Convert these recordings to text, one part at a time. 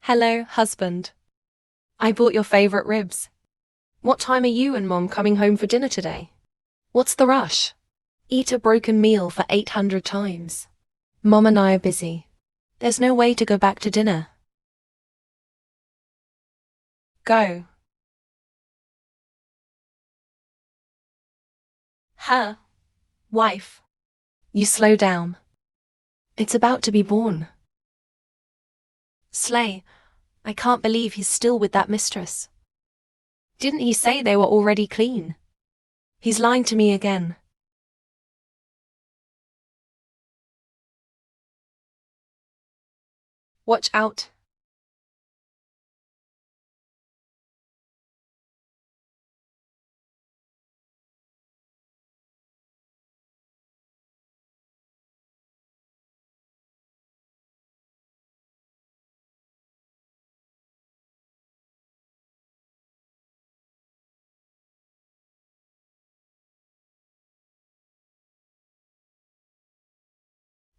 Hello, husband. I bought your favorite ribs. What time are you and Mom coming home for dinner today? What's the rush? Eat a broken meal for 800 times. Mom and I are busy. There's no way to go back to dinner. Go. Huh? Wife. You slow down. It's about to be born. Slay. I can't believe he's still with that mistress. Didn't he say they were already clean? He's lying to me again. Watch out.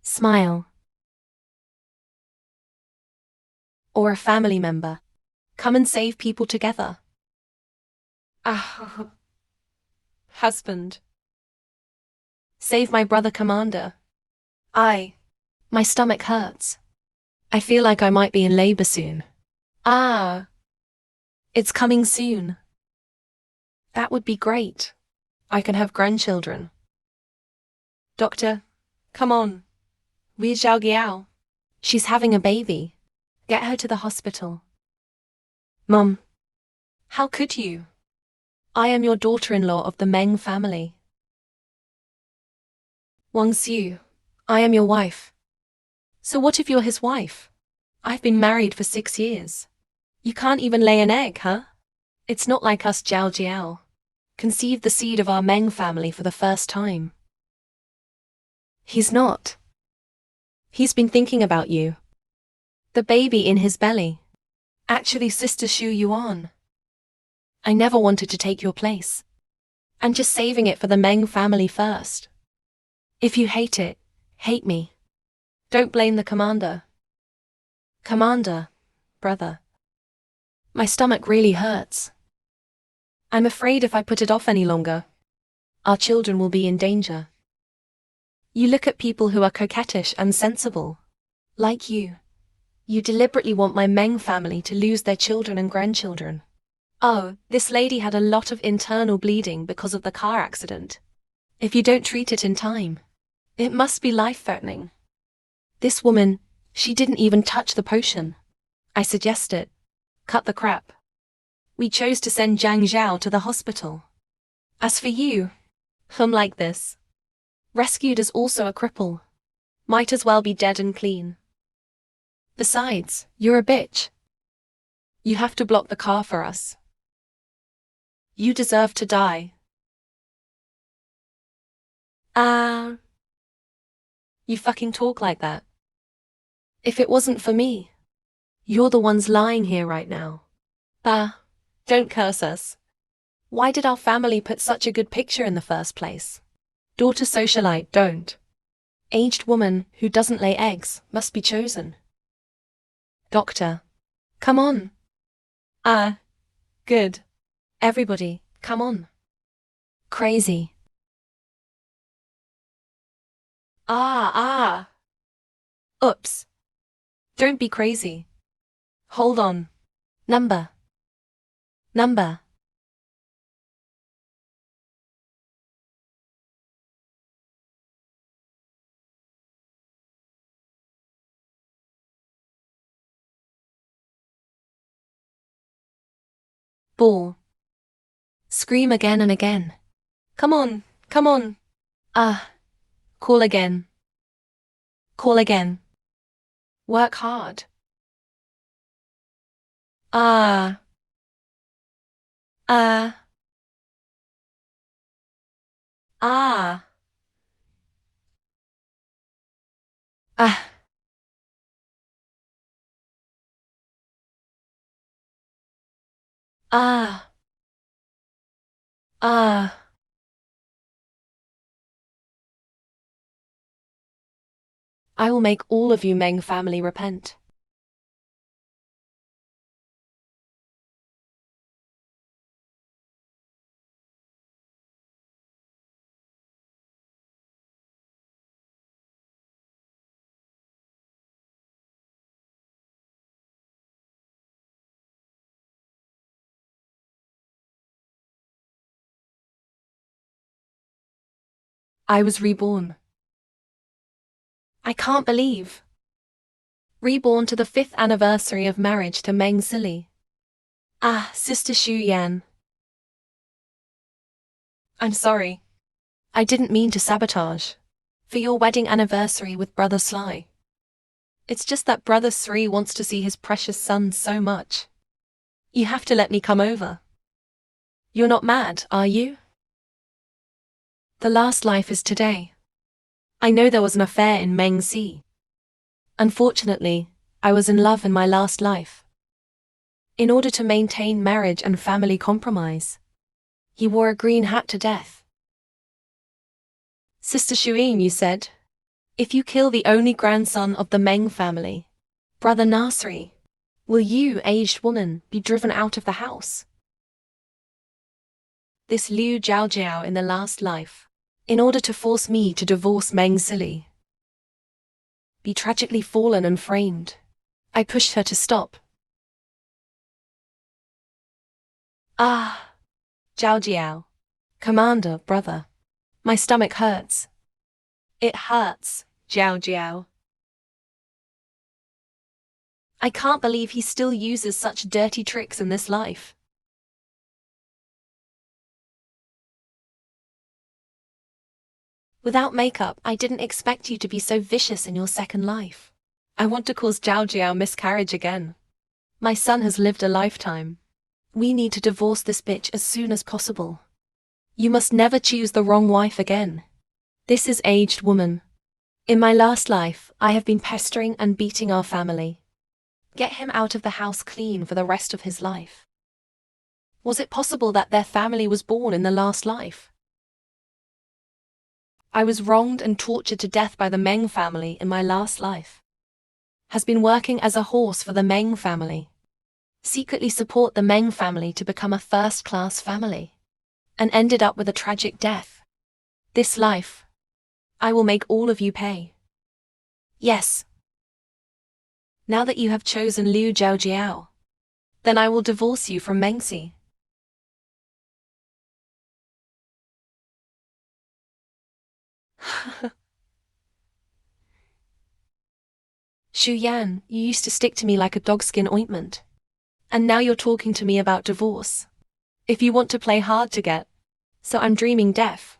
Smile. Or a family member. Come and save people together. Ah, husband. Save my brother Commander. My stomach hurts. I feel like I might be in labor soon. Ah, it's coming soon. That would be great. I can have grandchildren. Doctor, come on. Where's Zhao Giao? She's having a baby. Get her to the hospital. Mom, how could you? I am your daughter-in-law of the Meng family. Wang Xiu, I am your wife. So what if you're his wife? I've been married for 6 years. You can't even lay an egg, huh? It's not like us Zhao Jiao. Conceived the seed of our Meng family for the first time. He's not. He's been thinking about you. The baby in his belly. Actually, Sister Xu Yuan. I never wanted to take your place. I'm just saving it for the Meng family first. If you hate it, hate me. Don't blame the commander. Commander, brother. My stomach really hurts. I'm afraid if I put it off any longer, our children will be in danger. You look at people who are coquettish and sensible. Like you. You deliberately want my Meng family to lose their children and grandchildren. Oh, this lady had a lot of internal bleeding because of the car accident. If you don't treat it in time, it must be life-threatening. This woman, she didn't even touch the potion. I suggest it. Cut the crap. We chose to send Zhang Zhao to the hospital. As for you, I'm like this. Rescued as also a cripple. Might as well be dead and clean. Besides, you're a bitch. You have to block the car for us. You deserve to die. You fucking talk like that. If it wasn't for me, you're the ones lying here right now. Don't curse us. Why did our family put such a good picture in the first place? Daughter socialite, don't. Aged woman who doesn't lay eggs must be chosen. Doctor. Come on. Good. Everybody, come on. Crazy. Oops. Don't be crazy. Hold on. Number. Ball. Scream again and again. Come on. Call again. Work hard. Ah. Ah. Ah. Ah. Ah. Ah. I will make all of you Meng family repent. I was reborn. I can't believe. Reborn to the 5th anniversary of marriage to Meng Sili. Ah, Sister Xu Yan. I'm sorry. I didn't mean to sabotage. For your wedding anniversary with Brother Sly. It's just that Brother Sri wants to see his precious son so much. You have to let me come over. You're not mad, are you? The last life is today. I know there was an affair in Meng Si. Unfortunately, I was in love in my last life. In order to maintain marriage and family compromise, he wore a green hat to death. Sister Shuin, you said, if you kill the only grandson of the Meng family, Brother Nasri, will you, aged woman, be driven out of the house? This Liu Jiaojiao in the last life, in order to force me to divorce Meng Sili, be tragically fallen and framed. I pushed her to stop. Ah, Jiaojiao. Commander, brother. My stomach hurts. It hurts, Jiaojiao. I can't believe he still uses such dirty tricks in this life. Without makeup, I didn't expect you to be so vicious in your second life. I want to cause Jiaojiao miscarriage again. My son has lived a lifetime. We need to divorce this bitch as soon as possible. You must never choose the wrong wife again. This is aged woman. In my last life, I have been pestering and beating our family. Get him out of the house clean for the rest of his life. Was it possible that their family was born in the last life? I was wronged and tortured to death by the Meng family in my last life. Has been working as a horse for the Meng family. Secretly support the Meng family to become a first-class family. And ended up with a tragic death. This life, I will make all of you pay. Yes. Now that you have chosen Liu Jiaojiao, then I will divorce you from Mengxi. Xu Yan, you used to stick to me like a dogskin ointment. And now you're talking to me about divorce. If you want to play hard to get, so I'm dreaming deaf.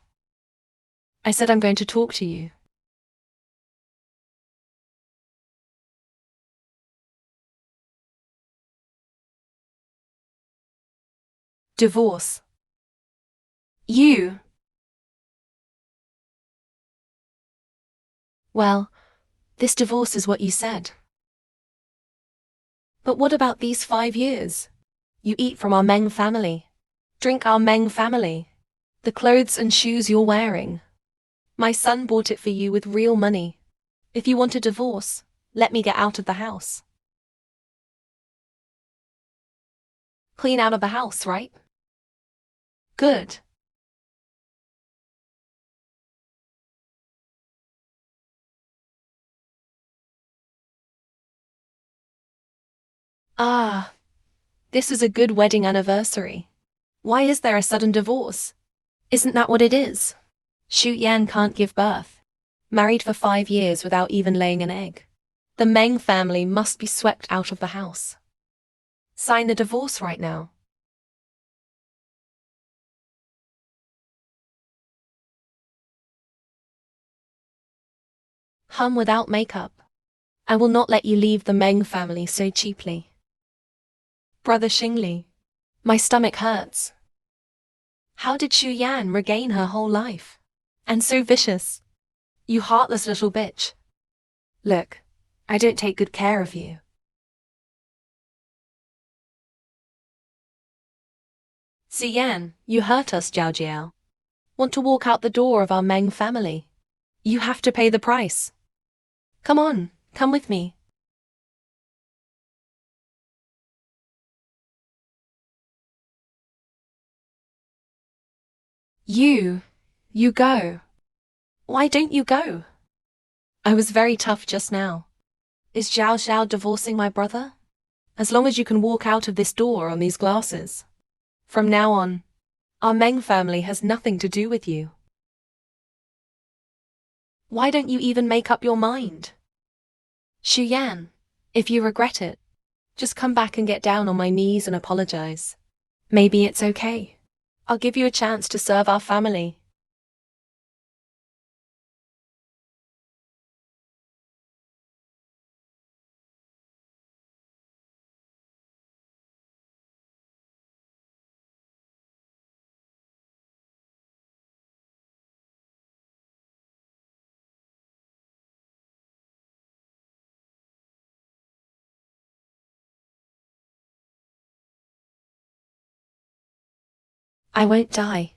I said I'm going to talk to you. Divorce. You. Well, this divorce is what you said. But what about these 5 years? You eat from our Meng family. Drink our Meng family. The clothes and shoes you're wearing. My son bought it for you with real money. If you want a divorce, let me get out of the house. Clean out of the house, right? Good. Ah, this is a good wedding anniversary. Why is there a sudden divorce? Isn't that what it is? Xu Yan can't give birth. Married for 5 years without even laying an egg. The Meng family must be swept out of the house. Sign the divorce right now. Hum without makeup. I will not let you leave the Meng family so cheaply. Brother Xingli. My stomach hurts. How did Xu Yan regain her whole life? And so vicious. You heartless little bitch. Look, I don't take good care of you. Si Yan, you hurt us, Jiao Jiao. Want to walk out the door of our Meng family? You have to pay the price. Come on, come with me. You go. Why don't you go? I was very tough just now. Is Zhao Xiao divorcing my brother? As long as you can walk out of this door on these glasses. From now on, our Meng family has nothing to do with you. Why don't you even make up your mind? Shu Yan, if you regret it, just come back and get down on my knees and apologize. Maybe it's okay. I'll give you a chance to serve our family. I won't die.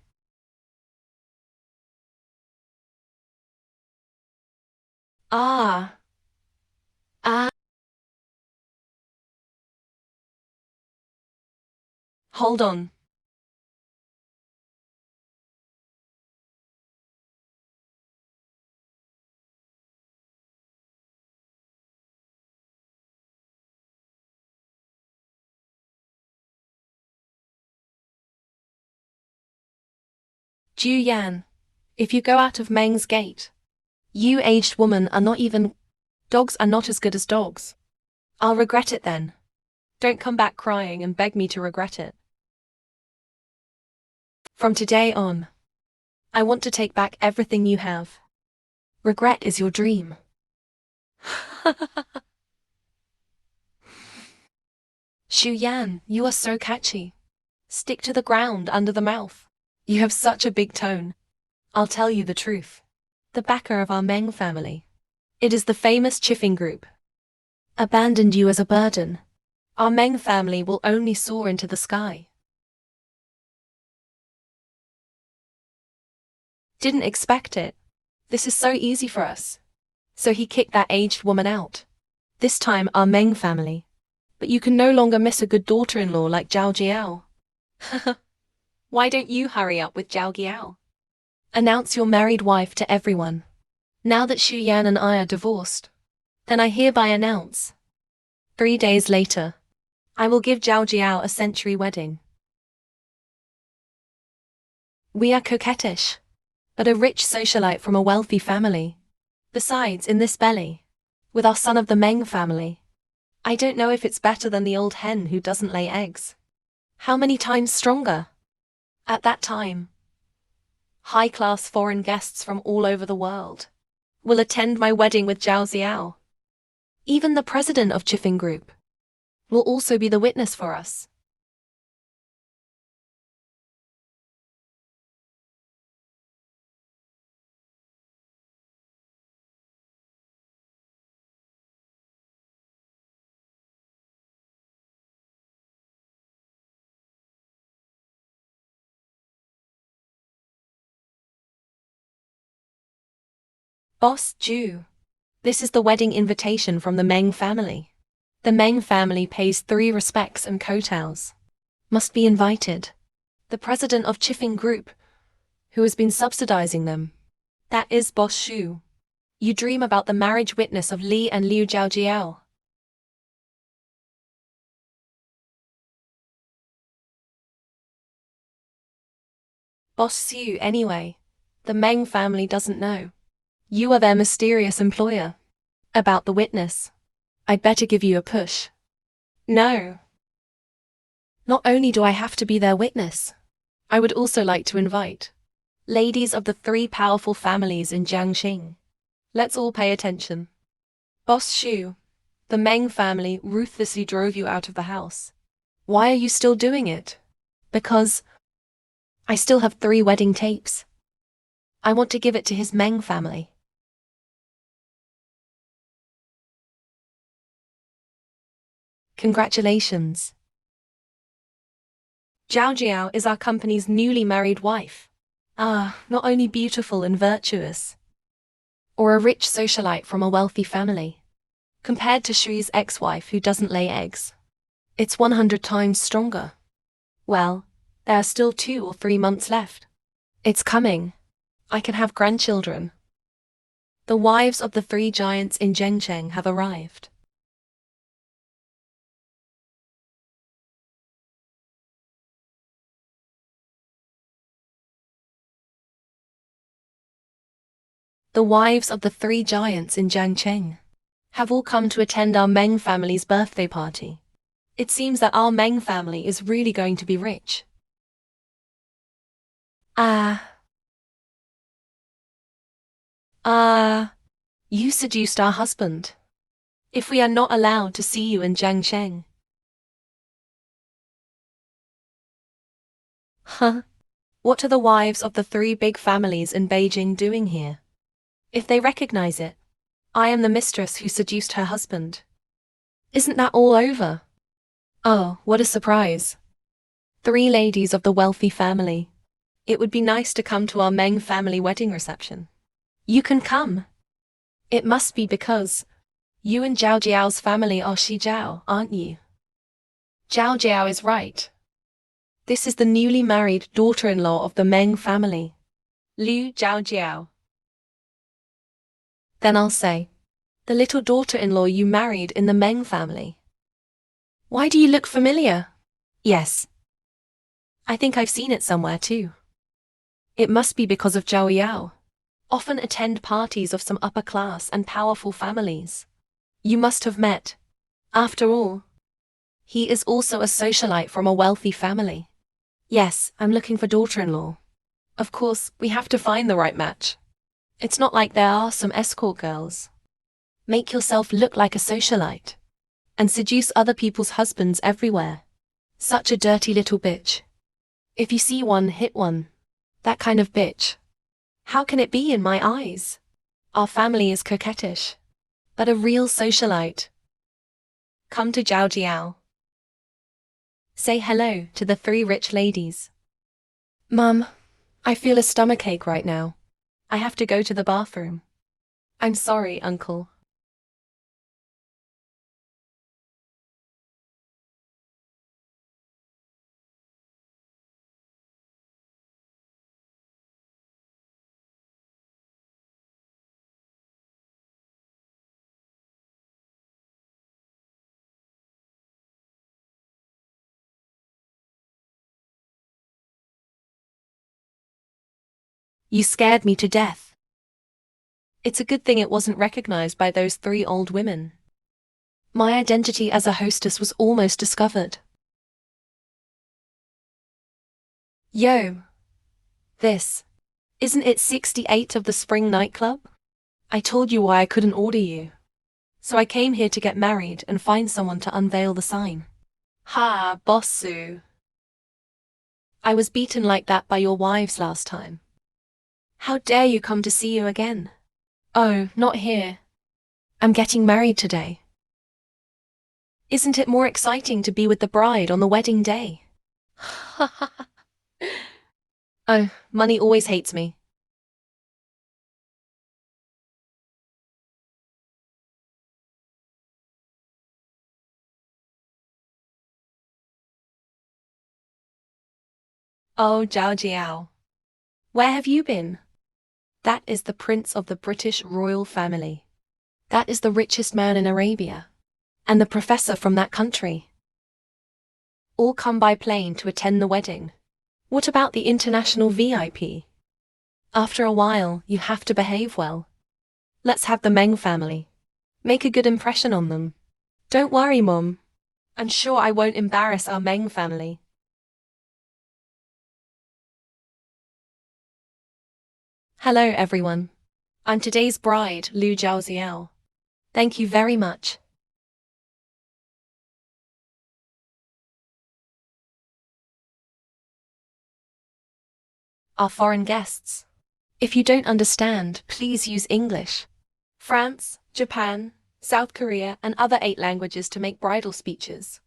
Ah. Ah. Hold on. Ju Yan, if you go out of Meng's gate, you aged woman are not even... Dogs are not as good as dogs. I'll regret it then. Don't come back crying and beg me to regret it. From today on, I want to take back everything you have. Regret is your dream. Shu Yan, you are so catchy. Stick to the ground under the mouth. You have such a big tone. I'll tell you the truth. The backer of our Meng family. It is the famous Chiffing Group. Abandoned you as a burden. Our Meng family will only soar into the sky. Didn't expect it. This is so easy for us. So he kicked that aged woman out. This time our Meng family. But you can no longer miss a good daughter-in-law like Zhao Jiao. Why don't you hurry up with Zhao Jiao? Announce your married wife to everyone. Now that Shu Yan and I are divorced, then I hereby announce. 3 days later, I will give Zhao Jiao a century wedding. We are coquettish, but a rich socialite from a wealthy family. Besides, in this belly, with our son of the Meng family, I don't know if it's better than the old hen who doesn't lay eggs. How many times stronger? At that time, high-class foreign guests from all over the world will attend my wedding with Zhao Xiao. Even the president of Chiffing Group will also be the witness for us. Boss Ju, this is the wedding invitation from the Meng family. The Meng family pays 3 respects and kowtows. Must be invited. The president of Chiffing Group, who has been subsidizing them. That is Boss Shu. You dream about the marriage witness of Li and Liu Zhaojiao. Boss Shu anyway. The Meng family doesn't know. You are their mysterious employer. About the witness. I'd better give you a push. No. Not only do I have to be their witness, I would also like to invite ladies of the 3 powerful families in Jiangxing. Let's all pay attention. Boss Shu, the Meng family ruthlessly drove you out of the house. Why are you still doing it? Because I still have 3 wedding tapes. I want to give it to his Meng family. Congratulations. Zhao Jiao is our company's newly married wife. Ah, not only beautiful and virtuous, or a rich socialite from a wealthy family. Compared to Shui's ex-wife who doesn't lay eggs, it's 100 times stronger. Well, there are still 2 or 3 months left. It's coming. I can have grandchildren. The wives of the 3 giants in Zhengcheng have arrived. The wives of the three giants in Jiangcheng have all come to attend our Meng family's birthday party. It seems that our Meng family is really going to be rich. You seduced our husband. If we are not allowed to see you in Jiangcheng. Huh? What are the wives of the three big families in Beijing doing here? If they recognize it, I am the mistress who seduced her husband. Isn't that all over? Oh, what a surprise. Three ladies of the wealthy family. It would be nice to come to our Meng family wedding reception. You can come. It must be because you and Zhao Jiao's family are Shi Zhao, aren't you? Zhao Jiao is right. This is the newly married daughter-in-law of the Meng family, Liu Zhao Jiao. Then I'll say, the little daughter-in-law you married in the Meng family. Why do you look familiar? Yes. I think I've seen it somewhere too. It must be because of Zhao Yao. Often attend parties of some upper class and powerful families. You must have met. After all, he is also a socialite from a wealthy family. Yes, I'm looking for daughter-in-law. Of course, we have to find the right match. It's not like there are some escort girls. Make yourself look like a socialite and seduce other people's husbands everywhere. Such a dirty little bitch. If you see one, hit one. That kind of bitch. How can it be in my eyes? Our family is coquettish, but a real socialite. Come to Zhao Jiao. Say hello to the three rich ladies. Mum, I feel a stomachache right now. I have to go to the bathroom. I'm sorry, Uncle. You scared me to death. It's a good thing it wasn't recognized by those three old women. My identity as a hostess was almost discovered. Yo. Isn't it 68 of the Spring nightclub? I told you why I couldn't order you. So I came here to get married and find someone to unveil the sign. Ha, Bossu. I was beaten like that by your wives last time. How dare you come to see you again? Oh, not here. I'm getting married today. Isn't it more exciting to be with the bride on the wedding day? Oh, money always hates me. Oh, Zhao Jiao. Where have you been? That is the prince of the British royal family. That is the richest man in Arabia. And the professor from that country. All come by plane to attend the wedding. What about the international VIP? After a while, you have to behave well. Let's have the Meng family. Make a good impression on them. Don't worry, Mom. I'm sure I won't embarrass our Meng family. Hello, everyone. I'm today's bride, Liu Zhaoxiao. Thank you very much. Our foreign guests. If you don't understand, please use English. France, Japan, South Korea, and other 8 languages to make bridal speeches.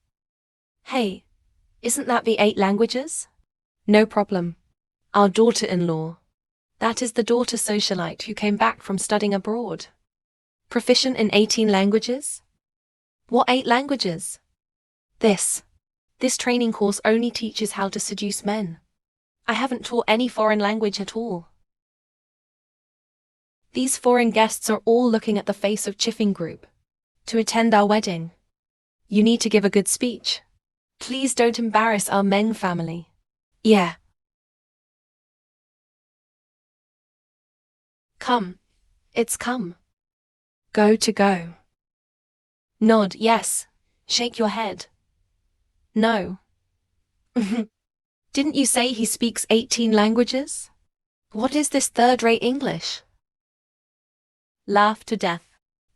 Hey, isn't that the 8 languages? No problem. Our daughter-in-law. That is the daughter socialite who came back from studying abroad. Proficient in 18 languages? What 8 languages? This training course only teaches how to seduce men. I haven't taught any foreign language at all. These foreign guests are all looking at the face of Chiffing Group. To attend our wedding, you need to give a good speech. Please don't embarrass our Meng family. Yeah. Come, It's come. Go to go. Nod, yes. Shake your head. No. Didn't you say he speaks 18 languages? What is this third-rate English? Laugh to death.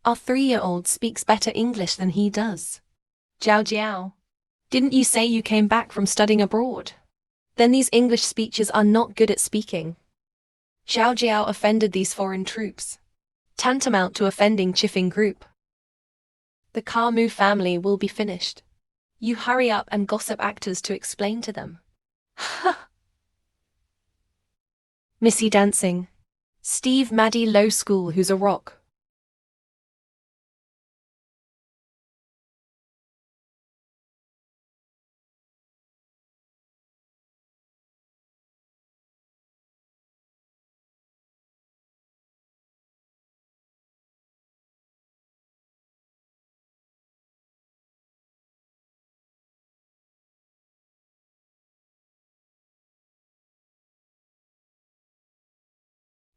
Our 3-year-old speaks better English than he does. Jiao Jiao. Didn't you say you came back from studying abroad? Then these English speeches are not good at speaking. Xiao Jiao offended these foreign troops. Tantamount to offending Chifeng Group. The Kamu family will be finished. You hurry up and gossip actors to explain to them. Missy dancing. Steve Maddie Low School who's a rock.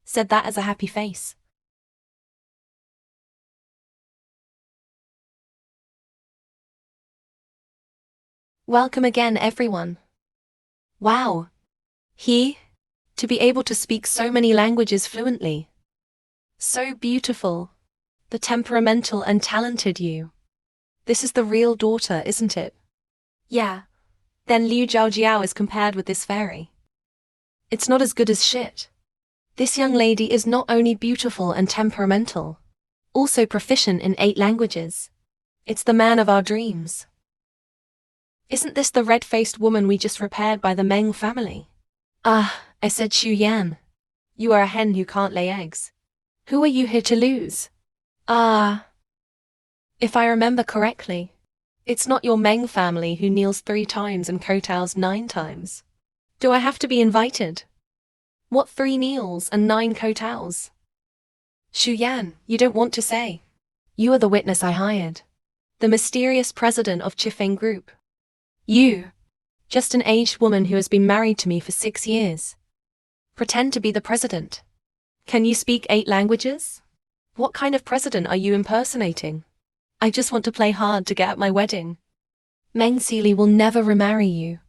Said that as a happy face. Welcome again, everyone. Wow. To be able to speak so many languages fluently. So beautiful. The temperamental and talented you. This is the real daughter, isn't it? Yeah. Then Liu Zhaojiao is compared with this fairy. It's not as good as shit. This young lady is not only beautiful and temperamental, also proficient in 8 languages. It's the man of our dreams. Isn't this the red-faced woman we just repaired by the Meng family? Ah, I said Xu Yan. You are a hen who can't lay eggs. Who are you here to lose? Ah. If I remember correctly, it's not your Meng family who kneels 3 times and kowtows 9 times. Do I have to be invited? What 3 kneels and 9 kowtows? Xu Yan, you don't want to say. You are the witness I hired. The mysterious president of Chifeng Group. You. Just an aged woman who has been married to me for 6 years. Pretend to be the president. Can you speak 8 languages? What kind of president are you impersonating? I just want to play hard to get at my wedding. Meng Sealy will never remarry you.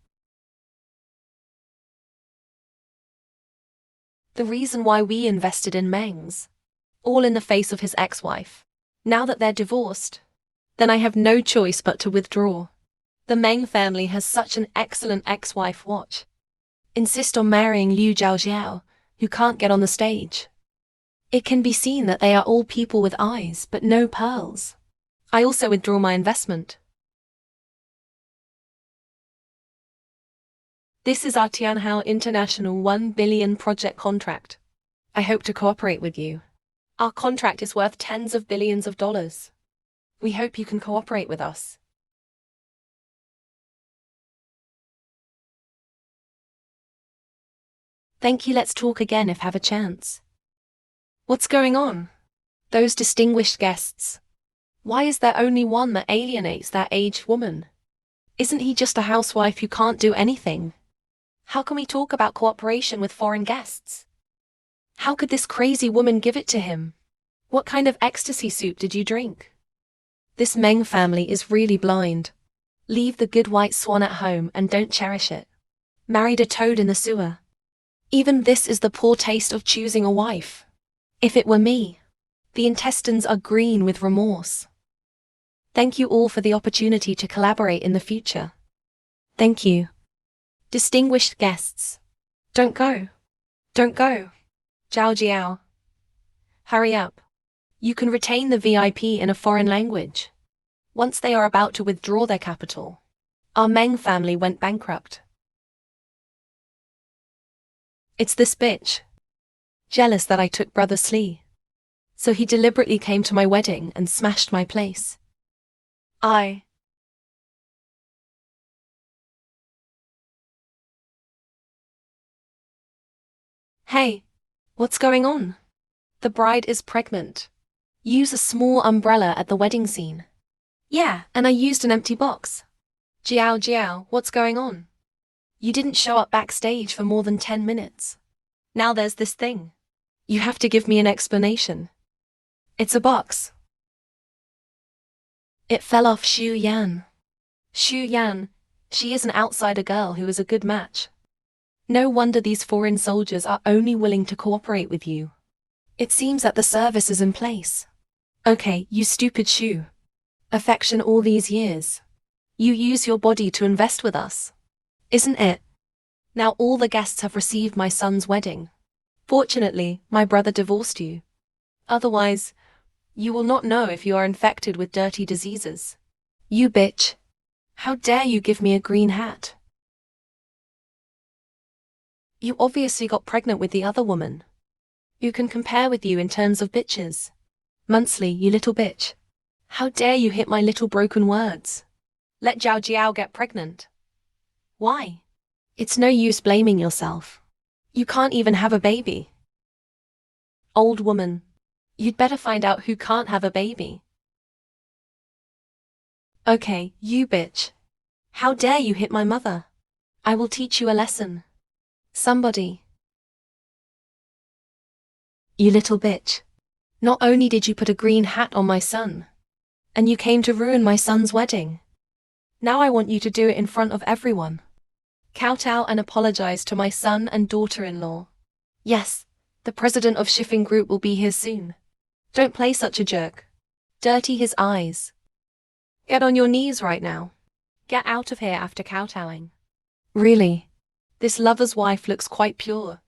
The reason why we invested in Meng's. All in the face of his ex-wife. Now that they're divorced, then I have no choice but to withdraw. The Meng family has such an excellent ex-wife watch. Insist on marrying Liu Zhaojiao, who can't get on the stage. It can be seen that they are all people with eyes but no pearls. I also withdraw my investment. This is our Tianhao International 1 billion project contract. I hope to cooperate with you. Our contract is worth tens of billions of dollars. We hope you can cooperate with us. Thank you, let's talk again if have a chance. What's going on? Those distinguished guests. Why is there only one that alienates that aged woman? Isn't he just a housewife who can't do anything? How can we talk about cooperation with foreign guests? How could this crazy woman give it to him? What kind of ecstasy soup did you drink? This Meng family is really blind. Leave the good white swan at home and don't cherish it. Married a toad in the sewer. Even this is the poor taste of choosing a wife. If it were me, the intestines are green with remorse. Thank you all for the opportunity to collaborate in the future. Thank you. Distinguished guests. Don't go. Don't go. Zhao Jiao. Hurry up. You can retain the VIP in a foreign language. Once they are about to withdraw their capital. Our Meng family went bankrupt. It's this bitch. Jealous that I took Brother Slee. So he deliberately came to my wedding and smashed my place. Hey, what's going on? The bride is pregnant. Use a small umbrella at the wedding scene. Yeah, and I used an empty box. Jiao Jiao, what's going on? You didn't show up backstage for more than 10 minutes. Now there's this thing. You have to give me an explanation. It's a box. It fell off Xu Yan. Xu Yan, she is an outsider girl who is a good match. No wonder these foreign soldiers are only willing to cooperate with you. It seems that the service is in place. Okay, you stupid Xu. Affection all these years. You use your body to invest with us. Isn't it? Now all the guests have received my son's wedding. Fortunately, my brother divorced you. Otherwise, you will not know if you are infected with dirty diseases. You bitch. How dare you give me a green hat? You obviously got pregnant with the other woman. Who can compare with you in terms of bitches? Monthly, you little bitch. How dare you hit my little broken words? Let Zhao Jiao get pregnant. Why? It's no use blaming yourself. You can't even have a baby. Old woman. You'd better find out who can't have a baby. Okay, you bitch. How dare you hit my mother? I will teach you a lesson. Somebody. You little bitch. Not only did you put a green hat on my son, and you came to ruin my son's wedding. Now I want you to do it in front of everyone. Kowtow and apologize to my son and daughter-in-law. Yes, the president of Shipping Group will be here soon. Don't play such a jerk. Dirty his eyes. Get on your knees right now. Get out of here after kowtowing. Really? This lover's wife looks quite pure.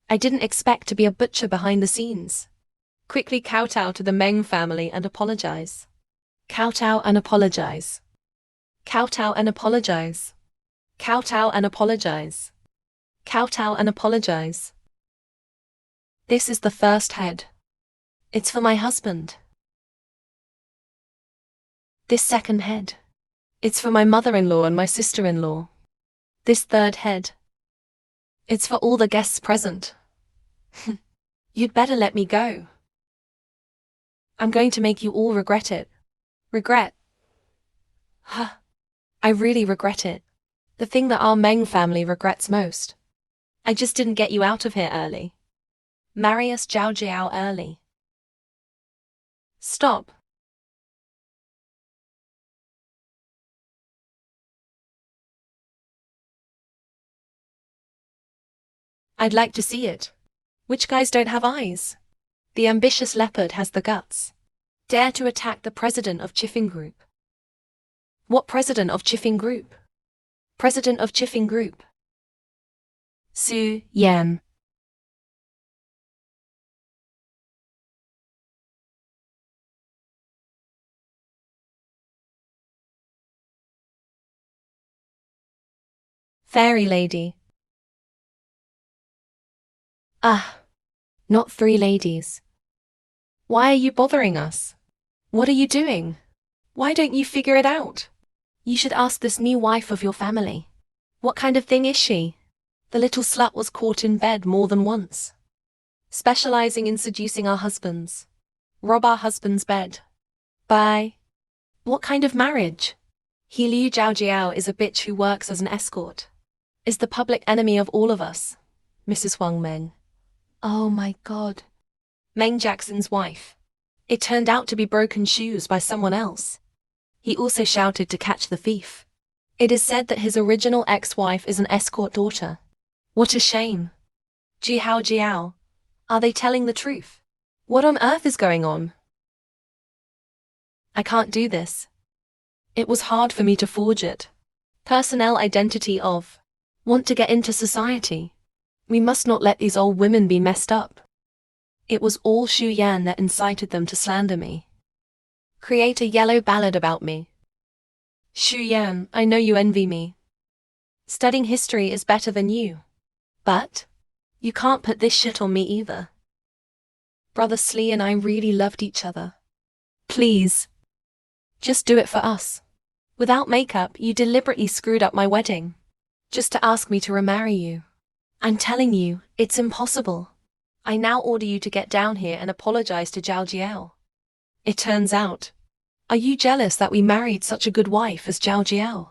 I didn't expect to be a butcher behind the scenes. Quickly kowtow to the Meng family and apologize. Kowtow and apologize. Kowtow and apologize. Kowtow and apologize. Kowtow and apologize. This is the first head. It's for my husband. This second head. It's for my mother-in-law and my sister-in-law. This third head. It's for all the guests present. You'd better let me go. I'm going to make you all regret it. Regret? Huh. I really regret it. The thing that our Meng family regrets most. I just didn't get you out of here early. Marry us Zhao Jiao early. Stop. I'd like to see it. Which guys don't have eyes? The ambitious leopard has the guts. Dare to attack the president of Chiffing Group. What president of Chiffing Group? President of Chiffing Group. Su Yan. Fairy lady. Ah. Not 3 ladies. Why are you bothering us? What are you doing? Why don't you figure it out? You should ask this new wife of your family. What kind of thing is she? The little slut was caught in bed more than once. Specializing in seducing our husbands. Rob our husband's bed. Bye. What kind of marriage? He Liu Zhaojiao is a bitch who works as an escort. Is the public enemy of all of us. Mrs. Huang Meng. Oh my God. Meng Jackson's wife. It turned out to be broken shoes by someone else. He also shouted to catch the thief. It is said that his original ex-wife is an escort daughter. What a shame. Jihao Jiao. Are they telling the truth? What on earth is going on? I can't do this. It was hard for me to forge it. Personnel identity of. Want to get into society. We must not let these old women be messed up. It was all Xu Yan that incited them to slander me. Create a yellow ballad about me. Xu Yan, I know you envy me. Studying history is better than you. But you can't put this shit on me either. Brother Slee and I really loved each other. Please. Just do it for us. Without makeup, you deliberately screwed up my wedding. Just to ask me to remarry you. I'm telling you, it's impossible. I now order you to get down here and apologize to Zhao Jiao. It turns out. Are you jealous that we married such a good wife as Zhao Jiao?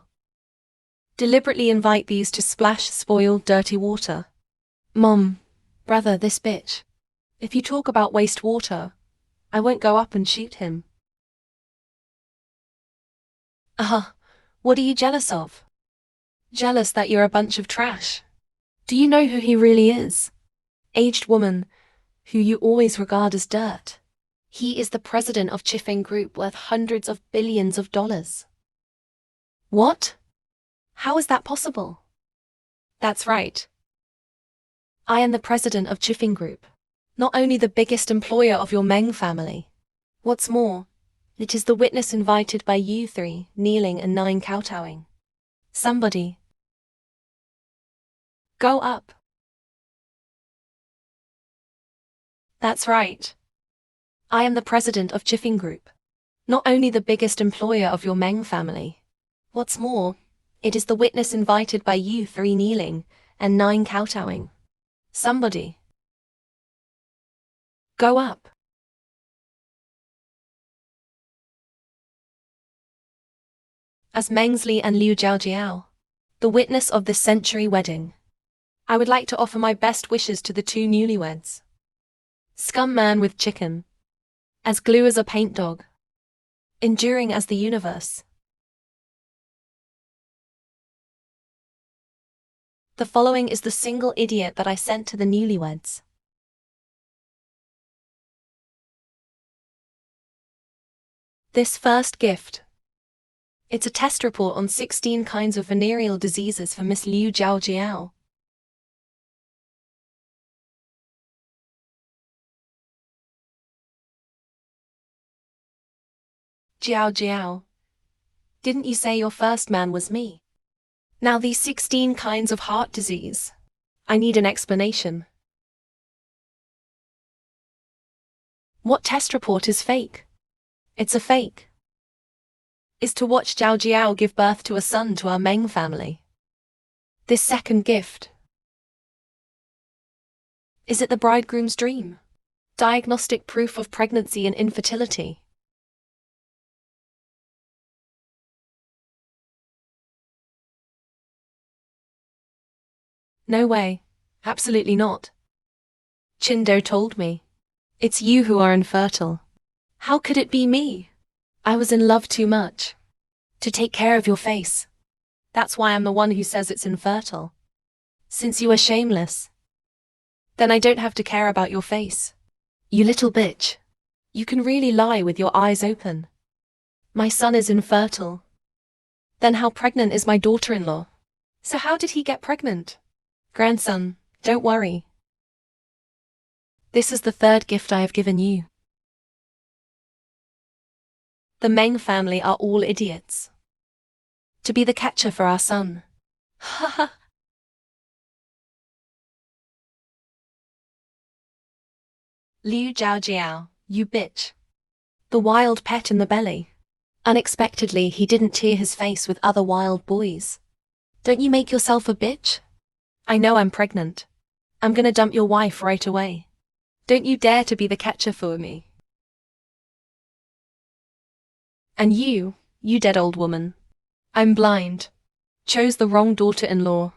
Deliberately invite these to splash spoiled dirty water. Mom, brother, this bitch. If you talk about waste water, I won't go up and shoot him. What are you jealous of? Jealous that you're a bunch of trash. Do you know who he really is? Aged woman, who you always regard as dirt. He is the president of Chiffing Group, worth hundreds of billions of dollars. What? How is that possible? That's right. I am the president of Chiffing Group. Not only the biggest employer of your Meng family. What's more, it is the witness invited by you 3, kneeling and 9 kowtowing. Somebody. Go up. That's right. I am the president of Chiffing Group. Not only the biggest employer of your Meng family. What's more, it is the witness invited by you 3, kneeling and 9 kowtowing. Somebody. Go up. As Mengsley and Liu Jiaojiao, the witness of this century wedding, I would like to offer my best wishes to the 2 newlyweds. Scum man with chicken. As glue as a paint dog. Enduring as the universe. The following is the single idiot that I sent to the newlyweds. This first gift. It's a test report on 16 kinds of venereal diseases for Miss Liu Jiaojiao. Jiao, didn't you say your first man was me? Now these 16 kinds of heart disease. I need an explanation. What test report is fake? It's a fake. Is to watch Jiao Jiao give birth to a son to our Meng family. This second gift. Is it the bridegroom's dream? Diagnostic proof of pregnancy and infertility. No way. Absolutely not. Chindo told me. It's you who are infertile. How could it be me? I was in love too much. To take care of your face. That's why I'm the one who says it's infertile. Since you are shameless. Then I don't have to care about your face. You little bitch. You can really lie with your eyes open. My son is infertile. Then how pregnant is my daughter-in-law? So how did he get pregnant? Grandson, don't worry. This is the third gift I have given you. The Meng family are all idiots. To be the catcher for our son. Haha. Liu Jiaojiao, you bitch. The wild pet in the belly. Unexpectedly, he didn't tear his face with other wild boys. Don't you make yourself a bitch? I know I'm pregnant. I'm gonna dump your wife right away. Don't you dare to be the catcher for me. And you dead old woman. I'm blind. Chose the wrong daughter-in-law.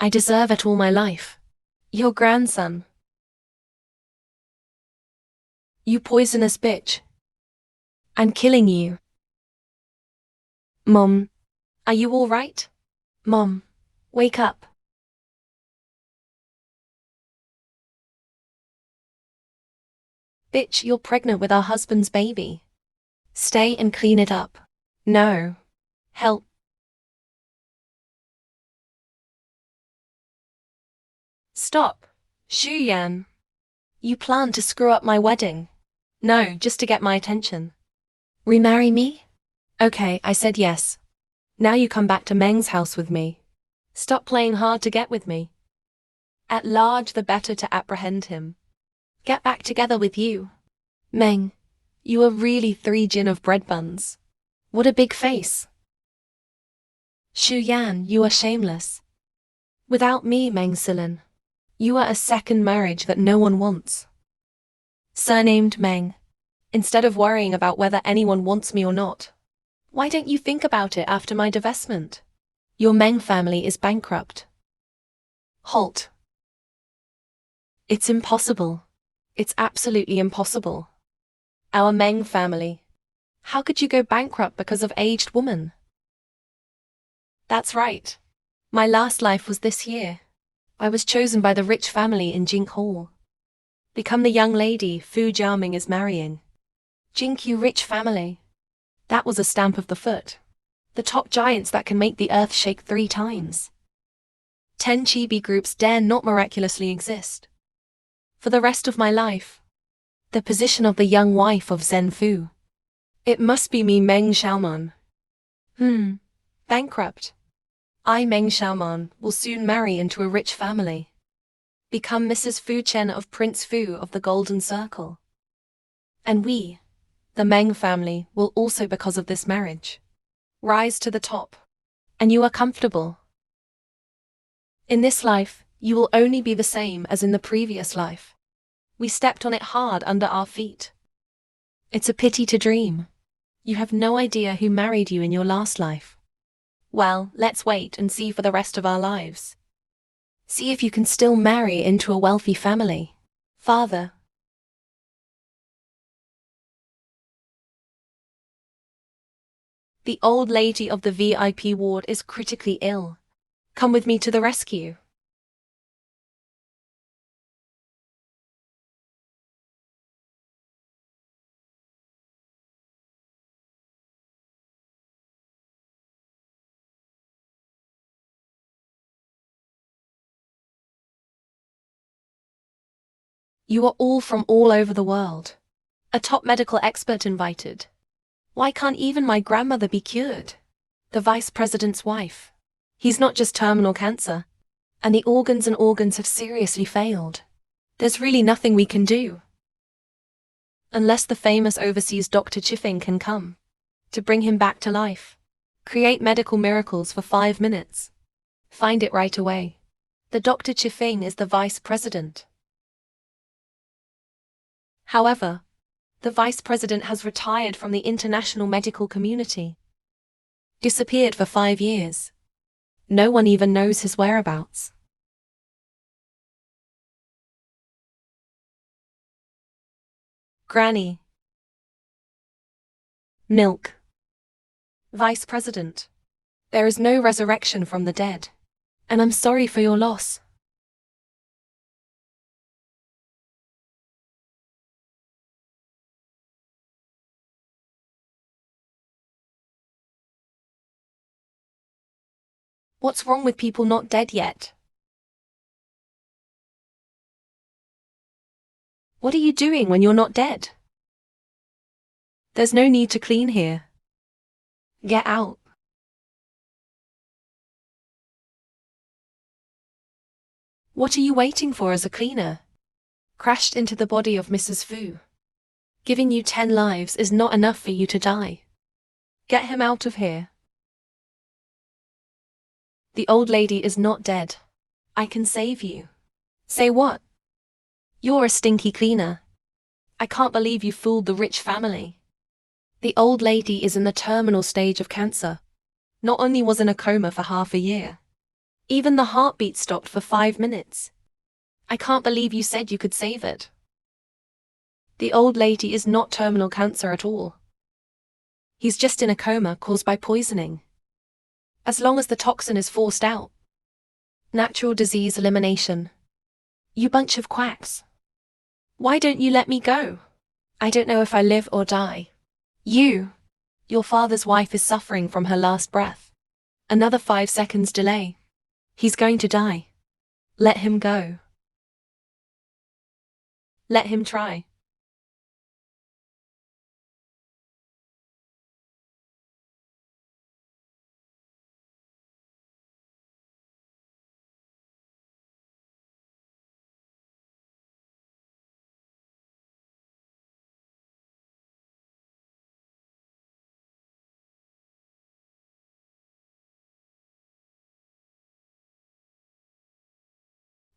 I deserve it all my life. Your grandson. You poisonous bitch. I'm killing you. Mom, are you all right? Mom, wake up. Bitch, you're pregnant with our husband's baby. Stay and clean it up. No. Help. Stop. Shu Yan. You plan to screw up my wedding. No, just to get my attention. Remarry me? Okay, I said yes. Now you come back to Meng's house with me. Stop playing hard to get with me. At large, the better to apprehend him. Get back together with you. Meng, you are really 3 gin of bread buns. What a big face. Shu Yan, you are shameless. Without me, Meng Silin, you are a second marriage that no one wants. Surnamed Meng. Instead of worrying about whether anyone wants me or not, why don't you think about it after my divestment? Your Meng family is bankrupt. Halt. It's impossible. It's absolutely impossible. Our Meng family. How could you go bankrupt because of aged woman? That's right. My last life was this year. I was chosen by the rich family in Jink Hall. Become the young lady Fu Jiaming is marrying. Jinkyu rich family. That was a stamp of the foot. The top giants that can make the earth shake 3 times. 10 chibi groups dare not miraculously exist. For the rest of my life. The position of the young wife of Zen Fu. It must be me, Meng Xiaoman. Bankrupt. I, Meng Xiaoman, will soon marry into a rich family. Become Mrs. Fu Chen of Prince Fu of the Golden Circle. And we, the Meng family, will also, because of this marriage, rise to the top. And you are comfortable. In this life, you will only be the same as in the previous life. We stepped on it hard under our feet. It's a pity to dream. You have no idea who married you in your last life. Well, let's wait and see for the rest of our lives. See if you can still marry into a wealthy family. Father. The old lady of the VIP ward is critically ill. Come with me to the rescue. You are all from all over the world. A top medical expert invited. Why can't even my grandmother be cured? The vice president's wife. He's not just terminal cancer. And the organs have seriously failed. There's really nothing we can do. Unless the famous overseas Dr. Chifeng can come. To bring him back to life. Create medical miracles for 5 minutes. Find it right away. The Dr. Chifeng is the vice president. However, the vice president has retired from the international medical community. Disappeared for 5 years. No one even knows his whereabouts. Granny. Milk. Vice President. There is no resurrection from the dead. And I'm sorry for your loss. What's wrong with people not dead yet? What are you doing when you're not dead? There's no need to clean here. Get out. What are you waiting for as a cleaner? Crashed into the body of Mrs. Fu. Giving you 10 lives is not enough for you to die. Get him out of here. The old lady is not dead. I can save you. Say what? You're a stinky cleaner. I can't believe you fooled the rich family. The old lady is in the terminal stage of cancer. Not only was in a coma for half a year. Even the heartbeat stopped for 5 minutes. I can't believe you said you could save it. The old lady is not terminal cancer at all. He's just in a coma caused by poisoning. As long as the toxin is forced out. Natural disease elimination. You bunch of quacks. Why don't you let me go? I don't know if I live or die. Your father's wife is suffering from her last breath. Another 5 seconds delay. He's going to die. Let him go. Let him try.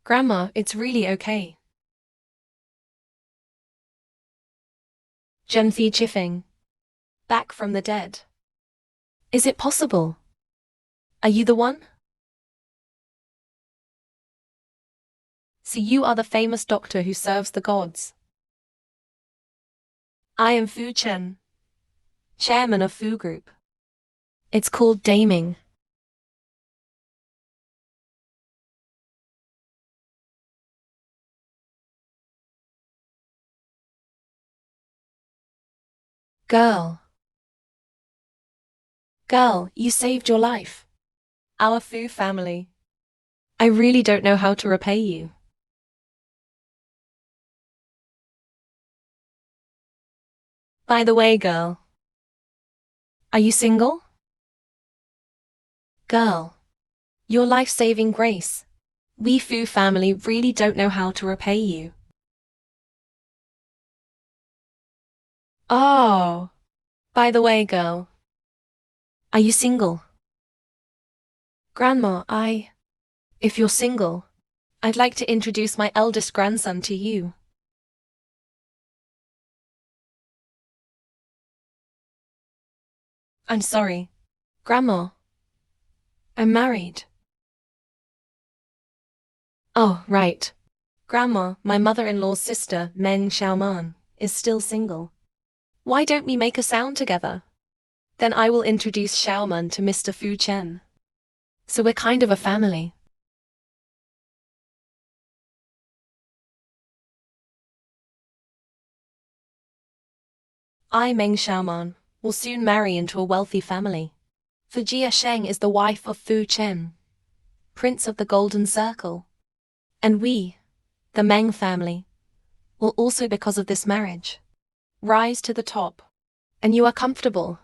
Grandma, it's really okay. Genthi Chifeng. Back from the dead. Is it possible? Are you the one? So you are the famous doctor who serves the gods. I am Fu Chen, chairman of Fu Group. It's called daming. Girl. Girl, you saved your life. Our Fu family. I really don't know how to repay you. By the way, girl. Are you single? Girl. Your life-saving grace. We Fu family really don't know how to repay you. Oh. By the way, girl. Are you single? Grandma, if you're single, I'd like to introduce my eldest grandson to you. I'm sorry. Grandma. I'm married. Oh, right. Grandma, my mother-in-law's sister, Meng Xiaoman, is still single. Why don't we make a sound together? Then I will introduce Xiaoman to Mr. Fu Chen. So we're kind of a family. I, Meng Xiaoman, will soon marry into a wealthy family. Fu Jia Sheng is the wife of Fu Chen, Prince of the Golden Circle. And we, the Meng family, will also, because of this marriage, rise to the top. And you are comfortable.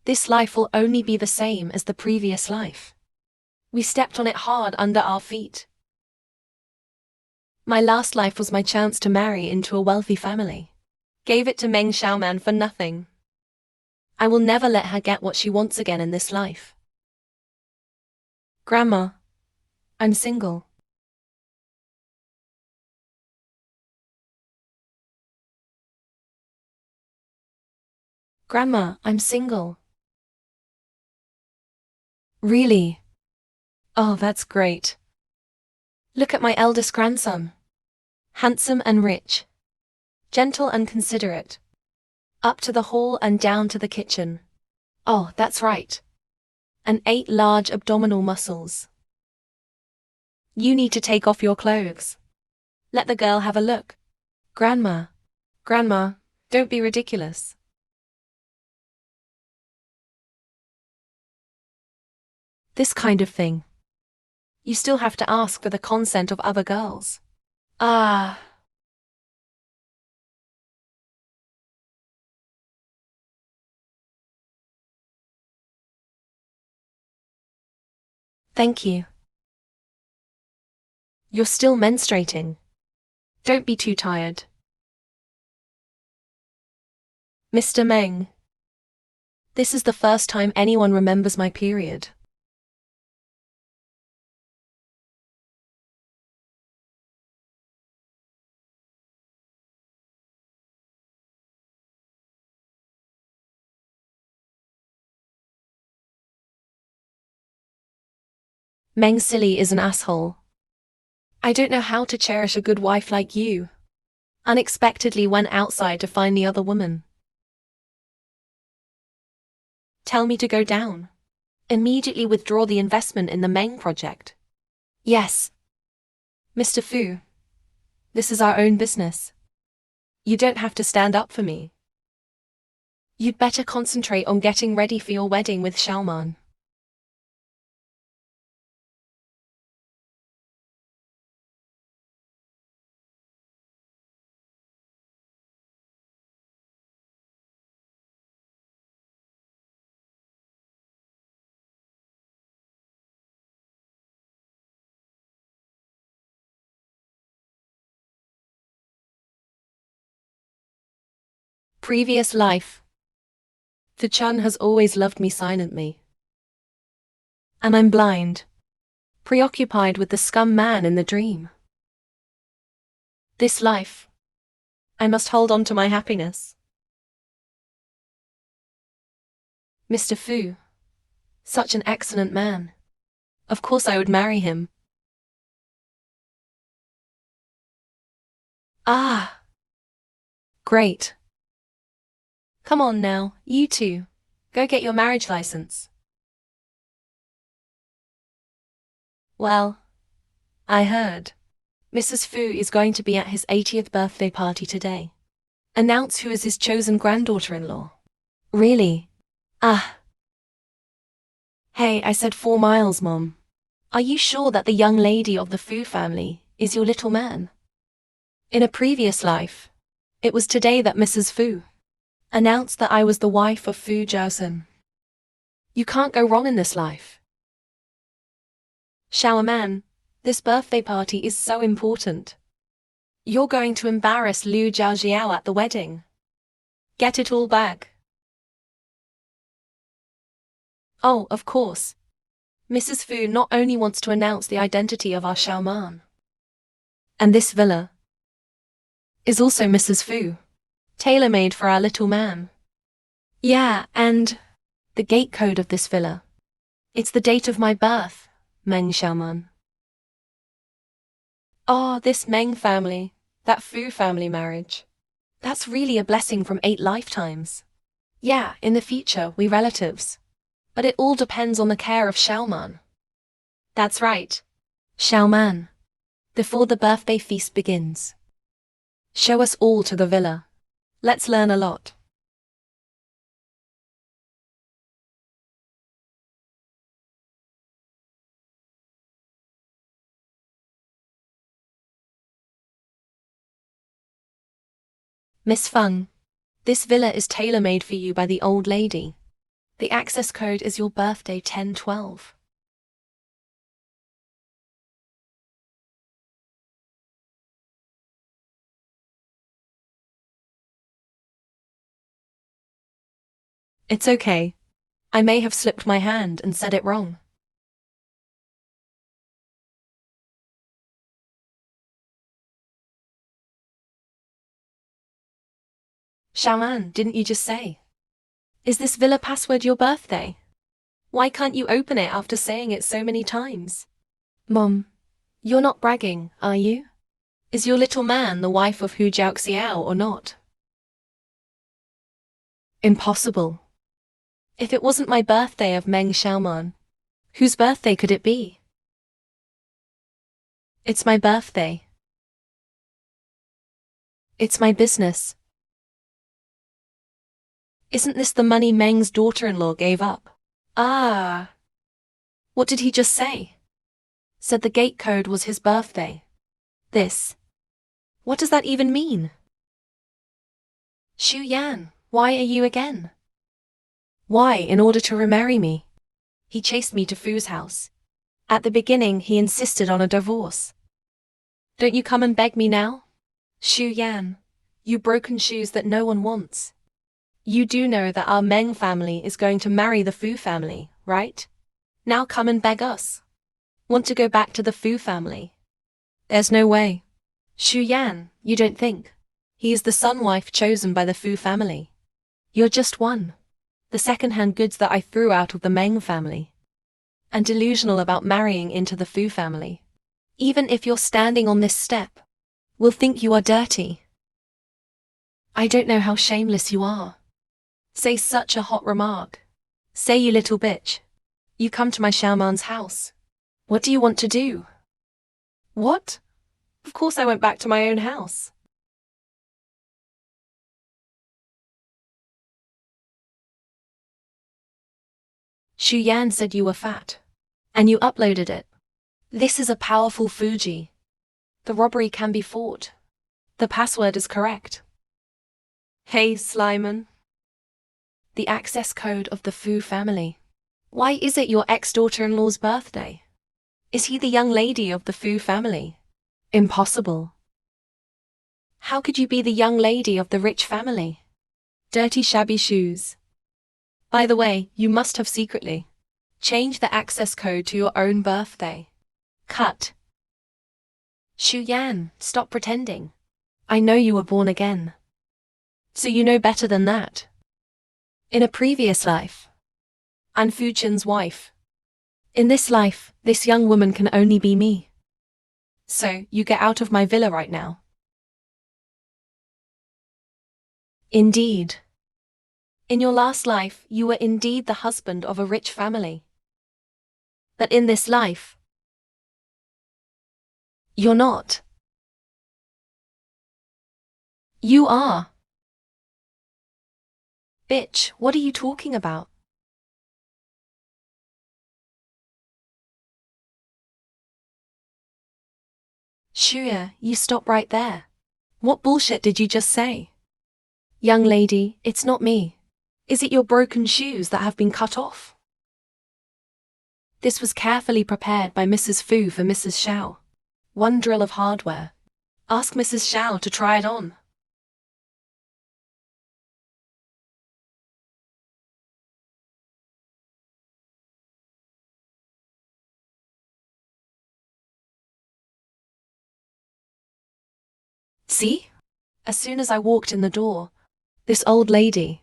This life will only be the same as the previous life. We stepped on it hard under our feet. My last life was my chance to marry into a wealthy family. Gave it to Meng Xiaoman for nothing. I will never let her get what she wants again in this life. Grandma, I'm single. Grandma, I'm single. Really? Oh, that's great. Look at my eldest grandson. Handsome and rich. Gentle and considerate. Up to the hall and down to the kitchen. Oh, that's right. And 8 large abdominal muscles. You need to take off your clothes. Let the girl have a look. Grandma. Grandma, don't be ridiculous. This kind of thing. You still have to ask for the consent of other girls. Ah. Thank you. You're still menstruating. Don't be too tired. Mr. Meng. This is the first time anyone remembers my period. Meng Silly is an asshole. I don't know how to cherish a good wife like you. Unexpectedly went outside to find the other woman. Tell me to go down. Immediately withdraw the investment in the Meng project. Yes. Mr. Fu. This is our own business. You don't have to stand up for me. You'd better concentrate on getting ready for your wedding with Xiaoman. Previous life. The Chun has always loved me silently. And I'm blind. Preoccupied with the scum man in the dream. This life. I must hold on to my happiness. Mr. Fu. Such an excellent man. Of course I would marry him. Ah. Great. Come on now, you two. Go get your marriage license. Well, I heard. Mrs. Fu is going to be at his 80th birthday party today. Announce who is his chosen granddaughter-in-law. Really? Ah. Hey, I said 4 miles, Mom. Are you sure that the young lady of the Fu family is your little man? In a previous life, it was today that Mrs. Fu announced that I was the wife of Fu Jiaosen. You can't go wrong in this life. Shower man, this birthday party is so important. You're going to embarrass Liu Jiaojiao at the wedding. Get it all back. Oh, of course. Mrs. Fu not only wants to announce the identity of our Xiaoman. And this villa is also Mrs. Fu, tailor-made for our little man. Yeah, and the gate code of this villa. It's the date of my birth, Meng Xiaoman. Oh, this Meng family, that Fu family marriage. That's really a blessing from 8 lifetimes. Yeah, in the future, we relatives. But it all depends on the care of Xiaoman. That's right. Xiaoman. Before the birthday feast begins, show us all to the villa. Let's learn a lot. Miss Feng, this villa is tailor-made for you by the old lady. The access code is your birthday 1012. It's okay. I may have slipped my hand and said it wrong. Xiaoman, didn't you just say? Is this villa password your birthday? Why can't you open it after saying it so many times? Mom, you're not bragging, are you? Is your little man the wife of Hu Jiaoxiao or not? Impossible. If it wasn't my birthday of Meng Xiaoman, whose birthday could it be? It's my birthday. It's my business. Isn't this the money Meng's daughter-in-law gave up? Ah. What did he just say? Said the gate code was his birthday. This. What does that even mean? Xu Yan, why are you again? Why, in order to remarry me? He chased me to Fu's house. At the beginning, he insisted on a divorce. Don't you come and beg me now? Xu Yan, you broken shoes that no one wants. You do know that our Meng family is going to marry the Fu family, right? Now come and beg us. Want to go back to the Fu family? There's no way. Xu Yan, you don't think. He is the son-wife chosen by the Fu family. You're just one. The second-hand goods that I threw out of the Meng family. And delusional about marrying into the Fu family. Even if you're standing on this step, we'll think you are dirty. I don't know how shameless you are. Say such a hot remark. Say, you little bitch. You come to my Xiaoman's house. What do you want to do? What? Of course I went back to my own house. Xu Yan said you were fat. And you uploaded it. This is a powerful Fuji. The robbery can be fought. The password is correct. Hey, Slyman. The access code of the Fu family. Why is it your ex-daughter-in-law's birthday? Is he the young lady of the Fu family? Impossible. How could you be the young lady of the rich family? Dirty shabby shoes. By the way, you must have secretly changed the access code to your own birthday. Cut. Xu Yan, stop pretending. I know you were born again. So you know better than that. In a previous life, I'm Fu Chen's wife. In this life, this young woman can only be me. So, you get out of my villa right now. Indeed. In your last life, you were indeed the husband of a rich family. But in this life, you're not. You are. Bitch, what are you talking about? Shuya, you stop right there. What bullshit did you just say? Young lady, it's not me. Is it your broken shoes that have been cut off? This was carefully prepared by Mrs. Fu for Mrs. Xiao. One drill of hardware. Ask Mrs. Xiao to try it on. See? As soon as I walked in the door, this old lady,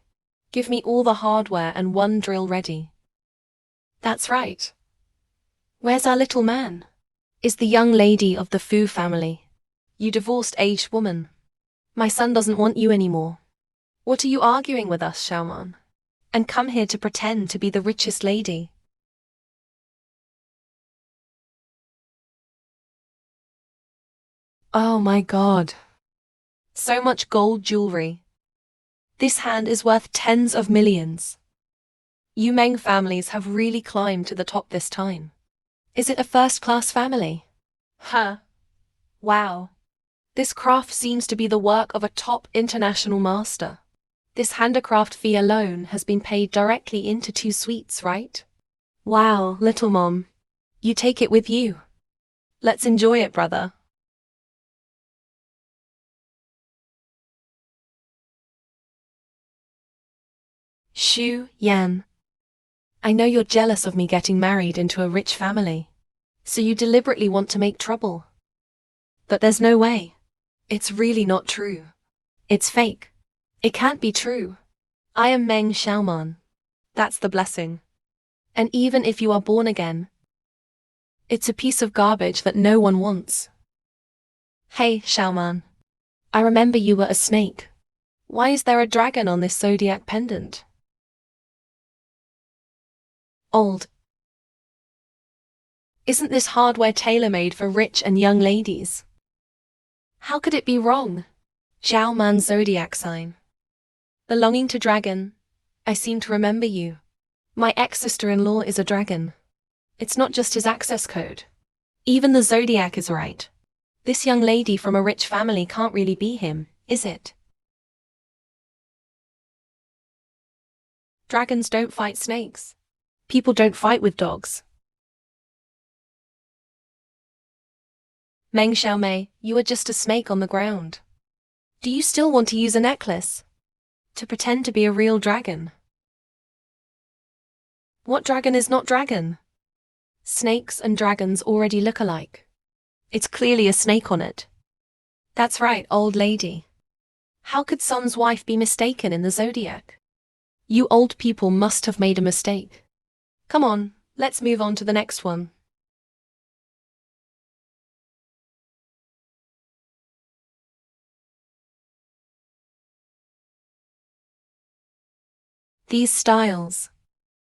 give me all the hardware and one drill ready. That's right. Where's our little man? Is the young lady of the Fu family. You divorced aged woman. My son doesn't want you anymore. What are you arguing with us, Xiaoman? And come here to pretend to be the richest lady. Oh my God. So much gold jewelry. This hand is worth tens of millions. You Meng families have really climbed to the top this time. Is it a first-class family? Huh. Wow. This craft seems to be the work of a top international master. This handicraft fee alone has been paid directly into 2 suites, right? Wow, little mom. You take it with you. Let's enjoy it, brother. Xu Yan. I know you're jealous of me getting married into a rich family. So you deliberately want to make trouble. But there's no way. It's really not true. It's fake. It can't be true. I am Meng Xiaoman. That's the blessing. And even if you are born again, it's a piece of garbage that no one wants. Hey, Xiaoman. I remember you were a snake. Why is there a dragon on this zodiac pendant? Old. Isn't this hardware tailor-made for rich and young ladies? How could it be wrong? Xiaoman zodiac sign. Belonging to dragon. I seem to remember you. My ex-sister-in-law is a dragon. It's not just his access code. Even the zodiac is right. This young lady from a rich family can't really be him, is it? Dragons don't fight snakes. People don't fight with dogs. Meng Xiaomei, you are just a snake on the ground. Do you still want to use a necklace? To pretend to be a real dragon? What dragon is not dragon? Snakes and dragons already look alike. It's clearly a snake on it. That's right, old lady. How could Sun's wife be mistaken in the zodiac? You old people must have made a mistake. Come on, let's move on to the next one. These styles.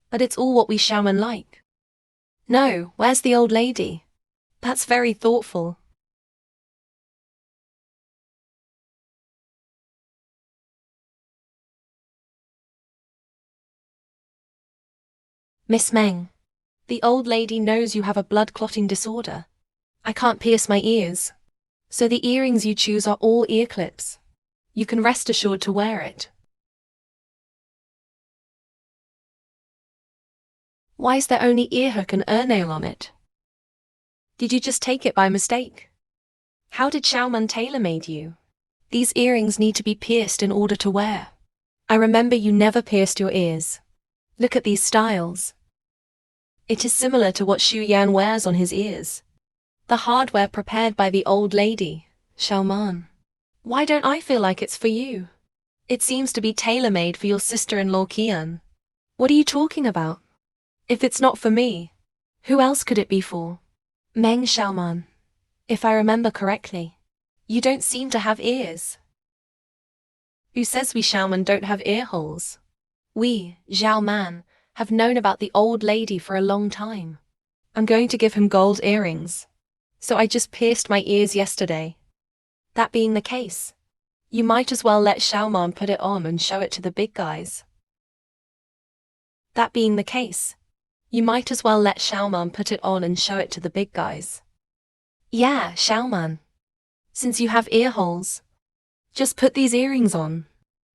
But it's all what we shaman like. No, where's the old lady? That's very thoughtful. Miss Meng. The old lady knows you have a blood clotting disorder. I can't pierce my ears. So the earrings you choose are all ear clips. You can rest assured to wear it. Why is there only ear hook and ear nail on it? Did you just take it by mistake? How did Xiaoman tailor-made you? These earrings need to be pierced in order to wear. I remember you never pierced your ears. Look at these styles. It is similar to what Xu Yan wears on his ears. The hardware prepared by the old lady, Xiaoman. Why don't I feel like it's for you? It seems to be tailor-made for your sister-in-law Qian. What are you talking about? If it's not for me, who else could it be for? Meng Xiaoman. If I remember correctly, you don't seem to have ears. Who says we Xiaoman don't have ear holes? We, Zhao Man, have known about the old lady for a long time. I'm going to give him gold earrings. So I just pierced my ears yesterday. That being the case, you might as well let Zhao Man put it on and show it to the big guys. That being the case, you might as well let Zhao Man put it on and show it to the big guys. Yeah, Zhao Man. Since you have ear holes, just put these earrings on.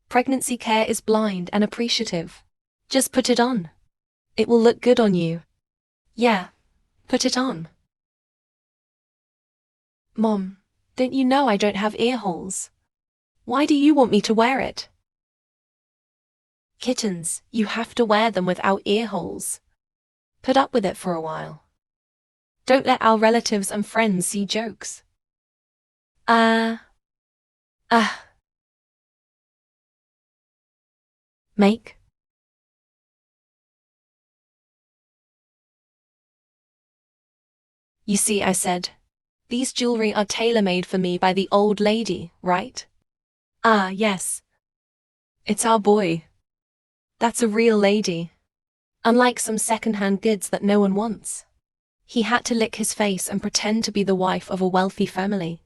Pregnancy care is blind and appreciative. Just put it on. It will look good on you. Yeah, put it on. Mom, don't you know I don't have ear holes? Why do you want me to wear it? Kittens, you have to wear them without ear holes. Put up with it for a while. Don't let our relatives and friends see jokes. Make. You see, I said, these jewelry are tailor-made for me by the old lady, right? Yes. It's our boy. That's a real lady. Unlike some second-hand goods that no one wants. He had to lick his face and pretend to be the wife of a wealthy family.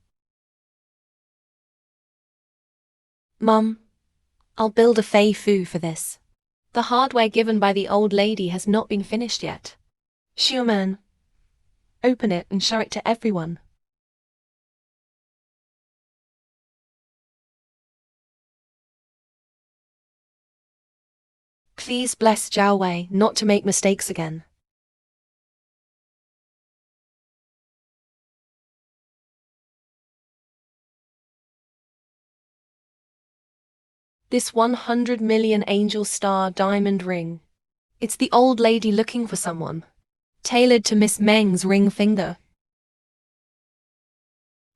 Mum, I'll build a fei fu for this. The hardware given by the old lady has not been finished yet. Xiuman, open it and show it to everyone. Please bless Zhao Wei not to make mistakes again. This 100 million angel star diamond ring. It's the old lady looking for someone. Tailored to Miss Meng's ring finger.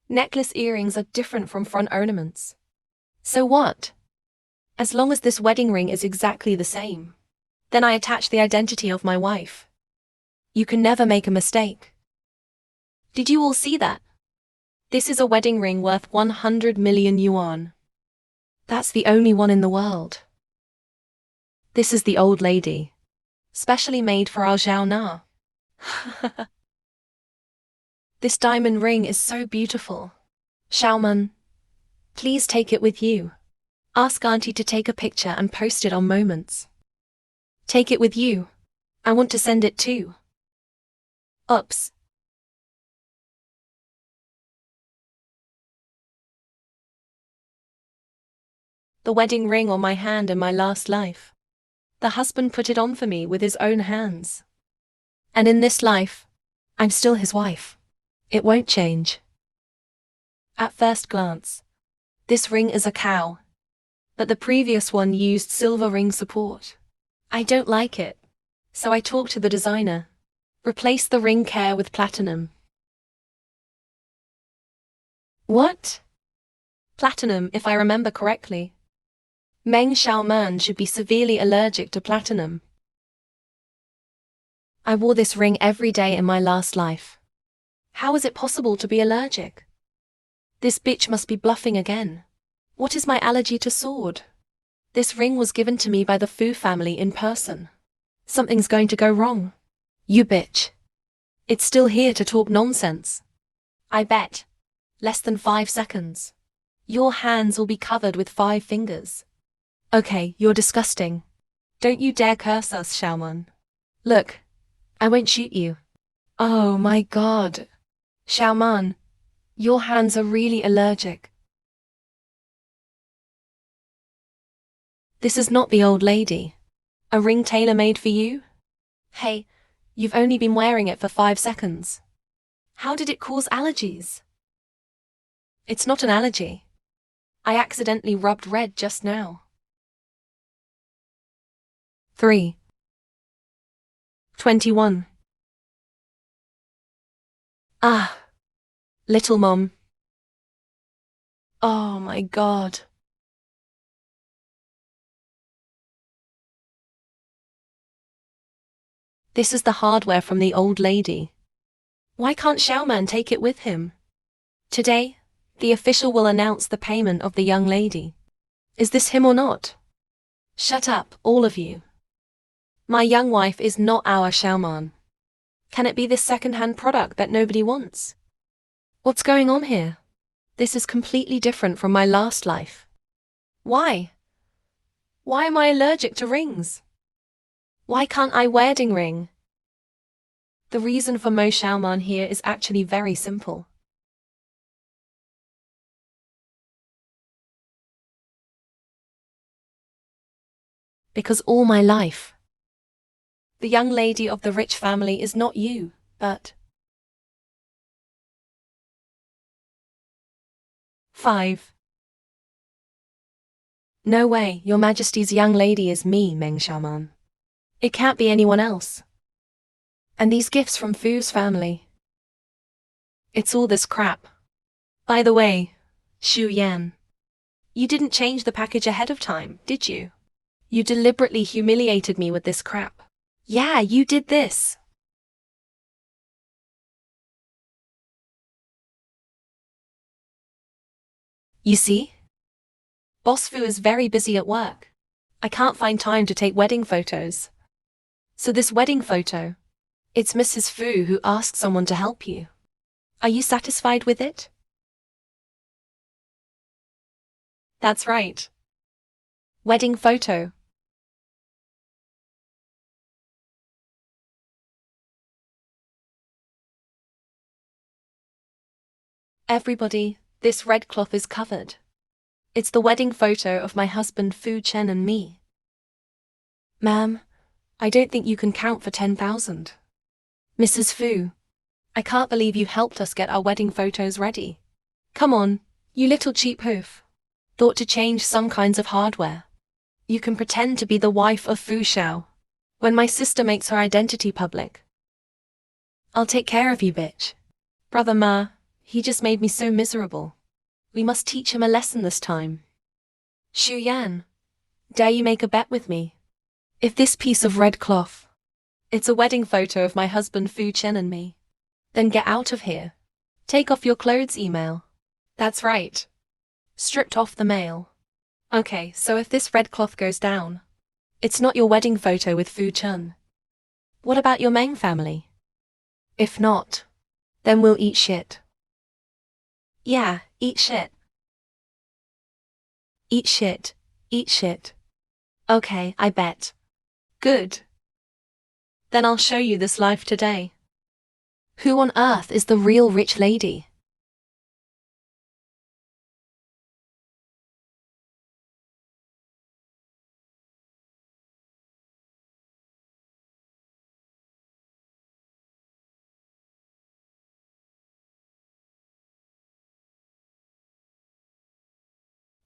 Necklace earrings are different from front ornaments. So what? As long as this wedding ring is exactly the same. Then I attach the identity of my wife. You can never make a mistake. Did you all see that? This is a wedding ring worth 100 million yuan. That's the only one in the world. This is the old lady. Specially made for our Zhao Na. This diamond ring is so beautiful. Xiaoman, please take it with you. Ask Auntie to take a picture and post it on Moments. Take it with you. I want to send it too. Oops. The wedding ring on my hand in my last life. The husband put it on for me with his own hands. And in this life, I'm still his wife. It won't change. At first glance, this ring is a cow. But the previous one used silver ring support. I don't like it. So I talked to the designer. Replace the ring care with platinum. What? Platinum, if I remember correctly. Meng Xiaoman should be severely allergic to platinum. I wore this ring every day in my last life. How is it possible to be allergic? This bitch must be bluffing again. What is my allergy to sword? This ring was given to me by the Fu family in person. Something's going to go wrong. You bitch. It's still here to talk nonsense. I bet. Less than 5 seconds. Your hands will be covered with 5 fingers. Okay, you're disgusting. Don't you dare curse us, Xiaoman. Look, I won't shoot you. Oh my god. Xiaoman, your hands are really allergic. This is not the old lady. A ring tailor-made for you? Hey, you've only been wearing it for 5 seconds. How did it cause allergies? It's not an allergy. I accidentally rubbed red just now. 3. 21. Little mom. Oh my god. This is the hardware from the old lady. Why can't Xiaoman take it with him? Today, the official will announce the payment of the young lady. Is this him or not? Shut up, all of you. My young wife is not our shaman. Can it be this second-hand product that nobody wants? What's going on here? This is completely different from my last life. Why? Why am I allergic to rings? Why can't I wedding ring? The reason for Mo Shaman here is actually very simple. Because all my life, the young lady of the rich family is not you, but 5. No way, Your Majesty's young lady is me, Meng Shaman. It can't be anyone else. And these gifts from Fu's family. It's all this crap. By the way, Xu Yan, you didn't change the package ahead of time, did you? You deliberately humiliated me with this crap. Yeah, you did this. You see? Boss Fu is very busy at work. I can't find time to take wedding photos. So this wedding photo, it's Mrs. Fu who asked someone to help you. Are you satisfied with it? That's right. Wedding photo. Everybody, this red cloth is covered. It's the wedding photo of my husband Fu Chen and me. Ma'am, I don't think you can count for 10,000. Mrs. Fu, I can't believe you helped us get our wedding photos ready. Come on, you little cheap hoof. Thought to change some kinds of hardware. You can pretend to be the wife of Fu Xiao. When my sister makes her identity public, I'll take care of you, bitch. Brother Ma, he just made me so miserable. We must teach him a lesson this time. Xu Yan, dare you make a bet with me? If this piece of red cloth, it's a wedding photo of my husband Fu Chen and me, then get out of here. Take off your clothes, email. That's right. Stripped off the mail. Okay, so if this red cloth goes down, it's not your wedding photo with Fu Chen. What about your Meng family? If not, then we'll eat shit. Yeah, eat shit. Eat shit, eat shit. Okay, I bet. Good. Then I'll show you this life today. Who on earth is the real rich lady?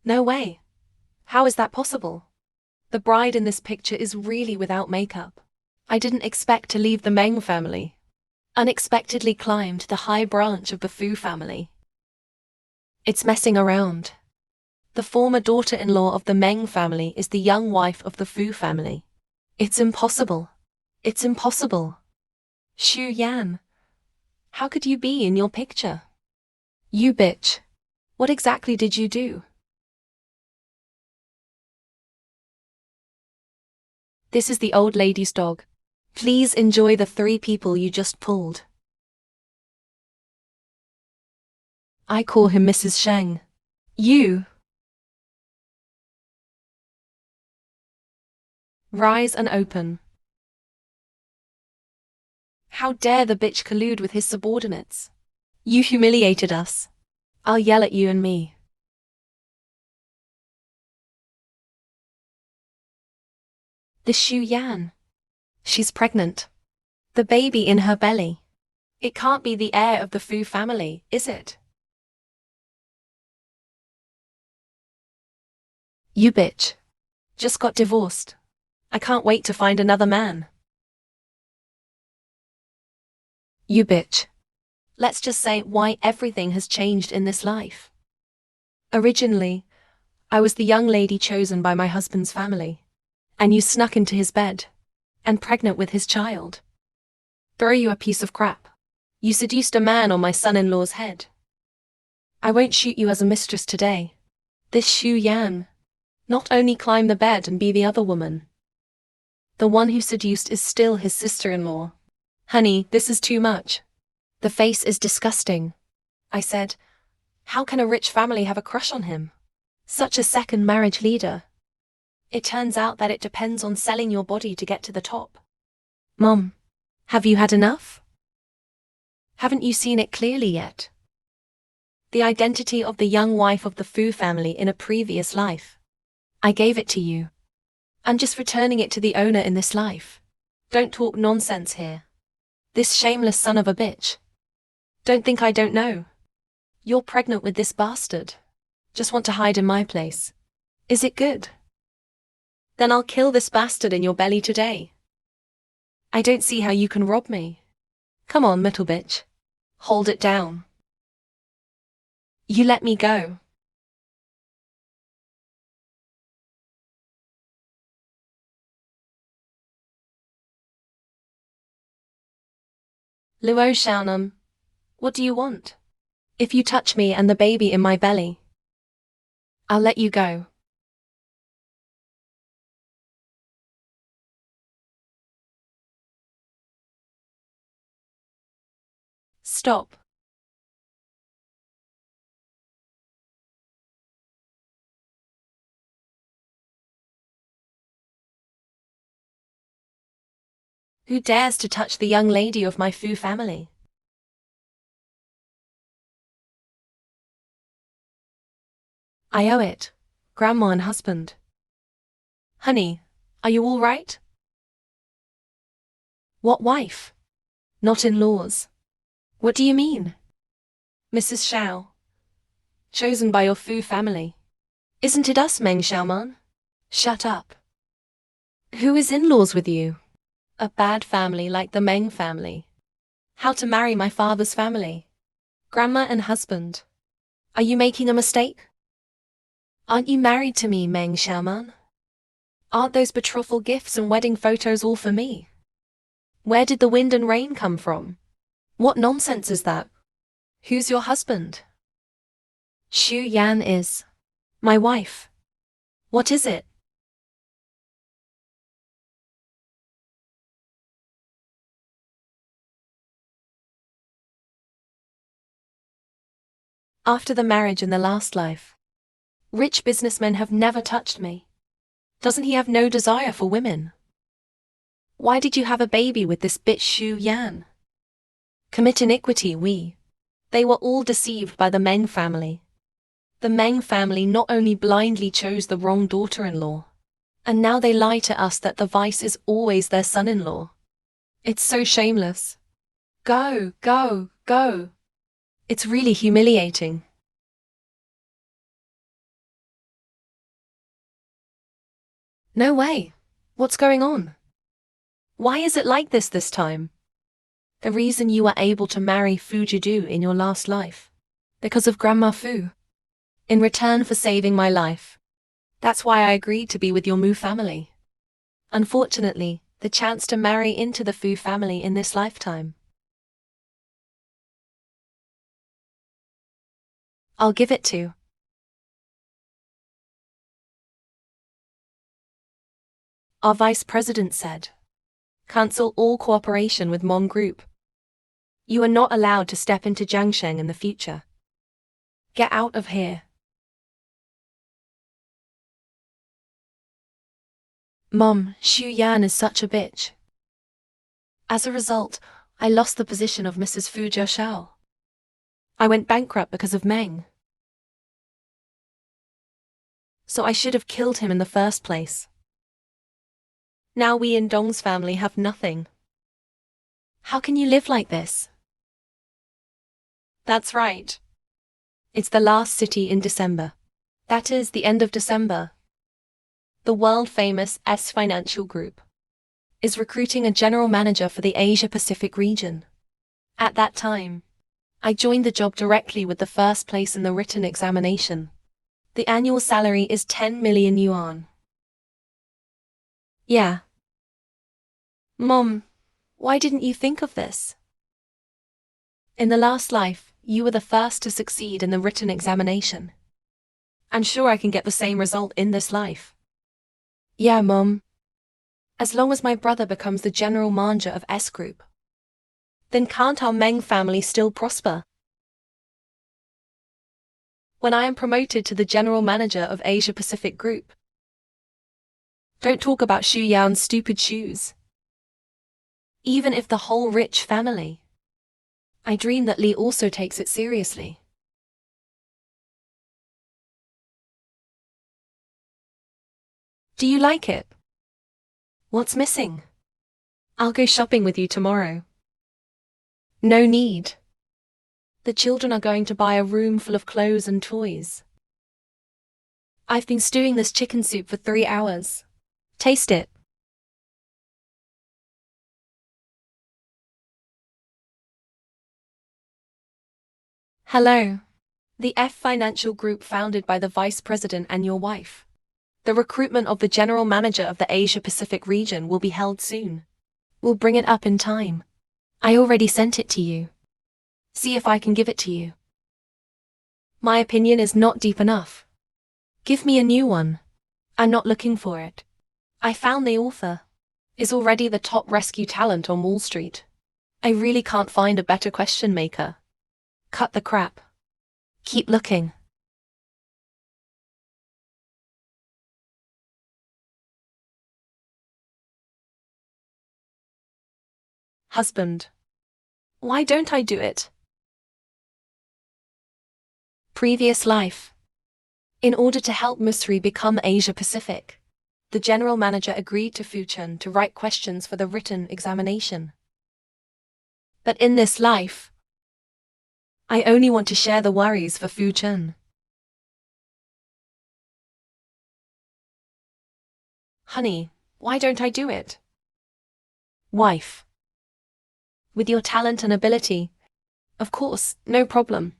No way. How is that possible? The bride in this picture is really without makeup. I didn't expect to leave the Meng family. Unexpectedly climbed the high branch of the Fu family. It's messing around. The former daughter-in-law of the Meng family is the young wife of the Fu family. It's impossible. It's impossible. Xu Yan, how could you be in your picture? You bitch. What exactly did you do? This is the old lady's dog. Please enjoy the 3 people you just pulled. I call him Mrs. Sheng. You. Rise and open. How dare the bitch collude with his subordinates? You humiliated us. I'll yell at you and me. This Xu Yan. She's pregnant. The baby in her belly. It can't be the heir of the Fu family, is it? You bitch. Just got divorced. I can't wait to find another man. You bitch. Let's just say why everything has changed in this life. Originally, I was the young lady chosen by my husband's family. And you snuck into his bed. And pregnant with his child. Throw you a piece of crap. You seduced a man on my son-in-law's head. I won't shoot you as a mistress today. This Xu Yan. Not only climb the bed and be the other woman. The one who seduced is still his sister-in-law. Honey, this is too much. The face is disgusting. I said, how can a rich family have a crush on him? Such a second marriage leader. It turns out that it depends on selling your body to get to the top. Mom, have you had enough? Haven't you seen it clearly yet? The identity of the young wife of the Fu family in a previous life. I gave it to you. I'm just returning it to the owner in this life. Don't talk nonsense here. This shameless son of a bitch. Don't think I don't know. You're pregnant with this bastard. Just want to hide in my place. Is it good? Then I'll kill this bastard in your belly today. I don't see how you can rob me. Come on, little bitch. Hold it down. You let me go. Luo Xiaonam, what do you want? If you touch me and the baby in my belly, I'll let you go. Stop. Who dares to touch the young lady of my Fu family? I owe it, Grandma and husband. Honey, are you all right? What wife? Not in-laws. What do you mean? Mrs. Xiao. Chosen by your Fu family. Isn't it us, Meng Xiaoman? Shut up. Who is in-laws with you? A bad family like the Meng family. How to marry my father's family? Grandma and husband. Are you making a mistake? Aren't you married to me, Meng Xiaoman? Aren't those betrothal gifts and wedding photos all for me? Where did the wind and rain come from? What nonsense is that? Who's your husband? Xu Yan is my wife. What is it? After the marriage in the last life, rich businessmen have never touched me. Doesn't he have no desire for women? Why did you have a baby with this bitch Xu Yan? Commit iniquity, They were all deceived by the Meng family. The Meng family not only blindly chose the wrong daughter-in-law, and now they lie to us that the vice is always their son-in-law. It's so shameless. Go, go, go. It's really humiliating. No way. What's going on? Why is it like this time? The reason you were able to marry Fu Jidu in your last life. Because of Grandma Fu. In return for saving my life. That's why I agreed to be with your Mu family. Unfortunately, the chance to marry into the Fu family in this lifetime. I'll give it to. Our vice president said. Cancel all cooperation with Mon Group. You are not allowed to step into Jiangsheng in the future. Get out of here. Mom, Xu Yan is such a bitch. As a result, I lost the position of Mrs. Fu Jiashao. I went bankrupt because of Meng. So I should have killed him in the first place. Now we in Dong's family have nothing. How can you live like this? That's right. It's the last city in December. That is the end of December. The world-famous S Financial Group is recruiting a general manager for the Asia-Pacific region. At that time, I joined the job directly with the first place in the written examination. The annual salary is 10 million yuan. Yeah. Mom, why didn't you think of this? In the last life, you were the first to succeed in the written examination. I'm sure I can get the same result in this life. Yeah, Mom. As long as my brother becomes the general manager of S Group, then can't our Meng family still prosper? When I am promoted to the general manager of Asia Pacific Group, don't talk about Xu Yan's stupid shoes. Even if the whole rich family, I dream that Li also takes it seriously. Do you like it? What's missing? I'll go shopping with you tomorrow. No need. The children are going to buy a room full of clothes and toys. I've been stewing this chicken soup for 3 hours. Taste it. Hello. The F Financial Group founded by the Vice President and your wife. The recruitment of the General Manager of the Asia Pacific region will be held soon. We'll bring it up in time. I already sent it to you. See if I can give it to you. My opinion is not deep enough. Give me a new one. I'm not looking for it. I found the author. Is already the top rescue talent on Wall Street. I really can't find a better question maker. Cut the crap. Keep looking. Husband. Why don't I do it? Previous life. In order to help Musri become Asia Pacific, the general manager agreed to Fuchun to write questions for the written examination. But in this life, I only want to share the worries for Fuchun. Honey, why don't I do it? Wife. With your talent and ability, of course, no problem.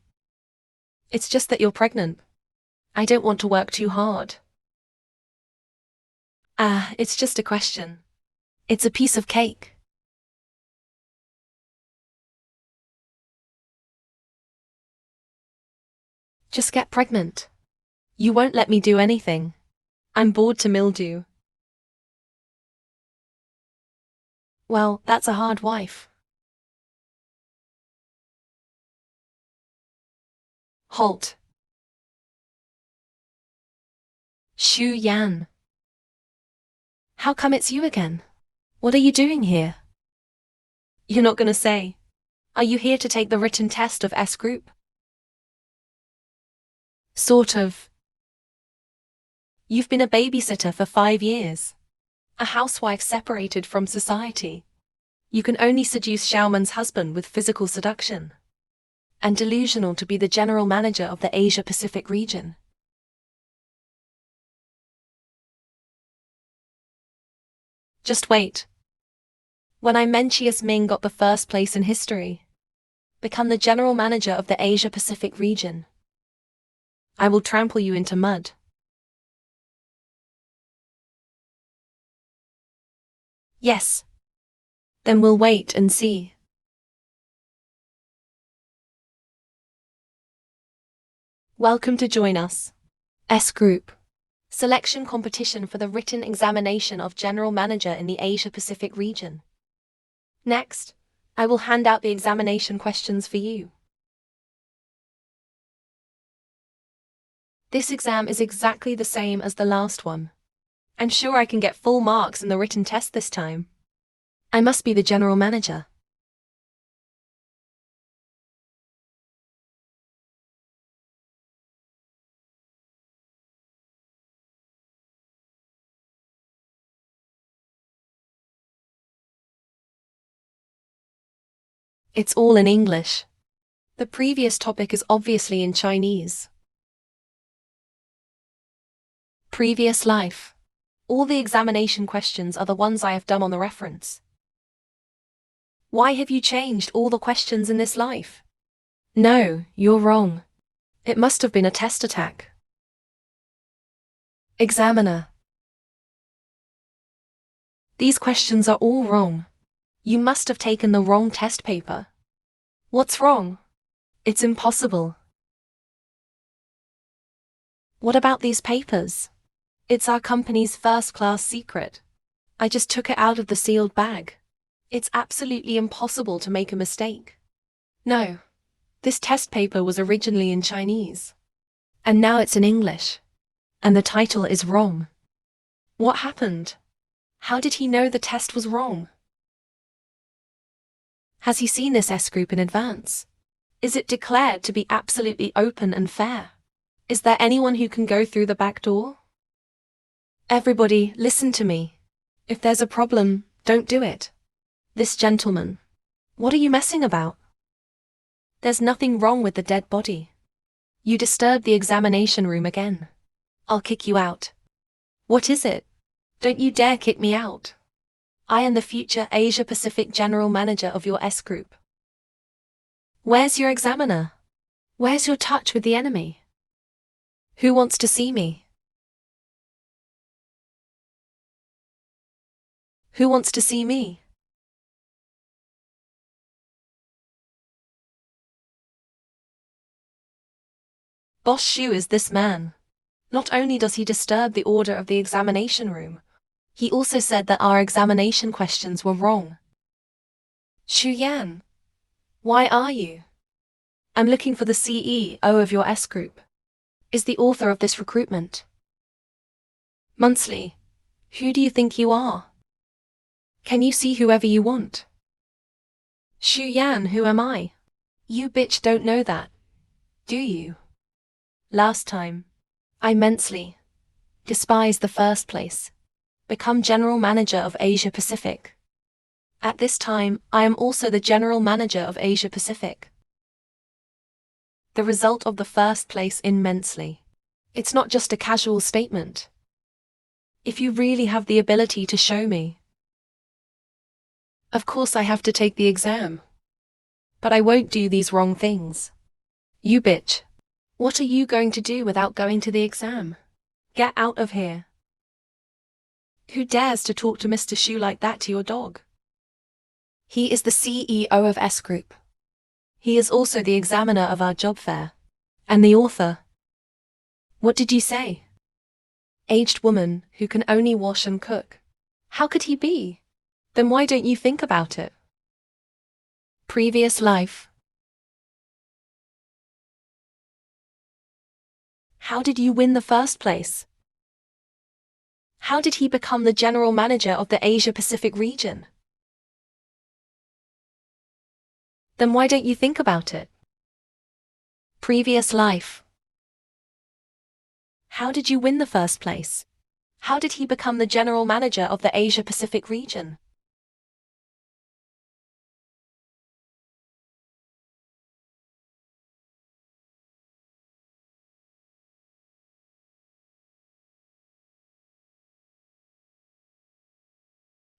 It's just that you're pregnant. I don't want to work too hard. It's just a question. It's a piece of cake. Just get pregnant. You won't let me do anything. I'm bored to mildew. Well, that's a hard wife. Halt. Xu Yan. How come it's you again? What are you doing here? You're not gonna say. Are you here to take the written test of S Group? Sort of. You've been a babysitter for 5 years. A housewife separated from society. You can only seduce Xiaoman's husband with physical seduction. And delusional to be the general manager of the Asia Pacific region. Just wait. When I Mencius Ming got the first place in history, become the general manager of the Asia Pacific region, I will trample you into mud. Yes. Then we'll wait and see. Welcome to join us. S Group. Selection competition for the written examination of General Manager in the Asia Pacific region. Next, I will hand out the examination questions for you. This exam is exactly the same as the last one. I'm sure I can get full marks in the written test this time. I must be the General Manager. It's all in English. The previous topic is obviously in Chinese. Previous life. All the examination questions are the ones I have done on the reference. Why have you changed all the questions in this life? No, you're wrong. It must have been a test attack. Examiner. These questions are all wrong. You must have taken the wrong test paper. What's wrong? It's impossible. What about these papers? It's our company's first-class secret. I just took it out of the sealed bag. It's absolutely impossible to make a mistake. No. This test paper was originally in Chinese. And now it's in English. And the title is wrong. What happened? How did he know the test was wrong? Has he seen this S group in advance? Is it declared to be absolutely open and fair? Is there anyone who can go through the back door? Everybody, listen to me. If there's a problem, don't do it. This gentleman. What are you messing about? There's nothing wrong with the dead body. You disturbed the examination room again. I'll kick you out. What is it? Don't you dare kick me out. I am the future Asia Pacific General Manager of your S Group. Where's your examiner? Where's your touch with the enemy? Who wants to see me? Who wants to see me? Boss Shu is this man. Not only does he disturb the order of the examination room, he also said that our examination questions were wrong. Shu Yan, why are you? I'm looking for the CEO of your S Group. Is the author of this recruitment. Munsley, who do you think you are? Can you see whoever you want? Shu Yan, who am I? You bitch don't know that, do you? Last time, I immensely despised the first place. Become General Manager of Asia Pacific. At this time, I am also the General Manager of Asia Pacific. The result of the first place immensely. It's not just a casual statement. If you really have the ability to show me. Of course I have to take the exam. But I won't do these wrong things. You bitch. What are you going to do without going to the exam? Get out of here. Who dares to talk to Mr. Shu like that to your dog? He is the CEO of S Group. He is also the examiner of our job fair. And the author. What did you say? Aged woman who can only wash and cook. How could he be? Then why don't you think about it? Previous life. How did you win the first place? How did he become the general manager of the Asia Pacific region? Then why don't you think about it? Previous life. How did you win the first place? How did he become the general manager of the Asia Pacific region?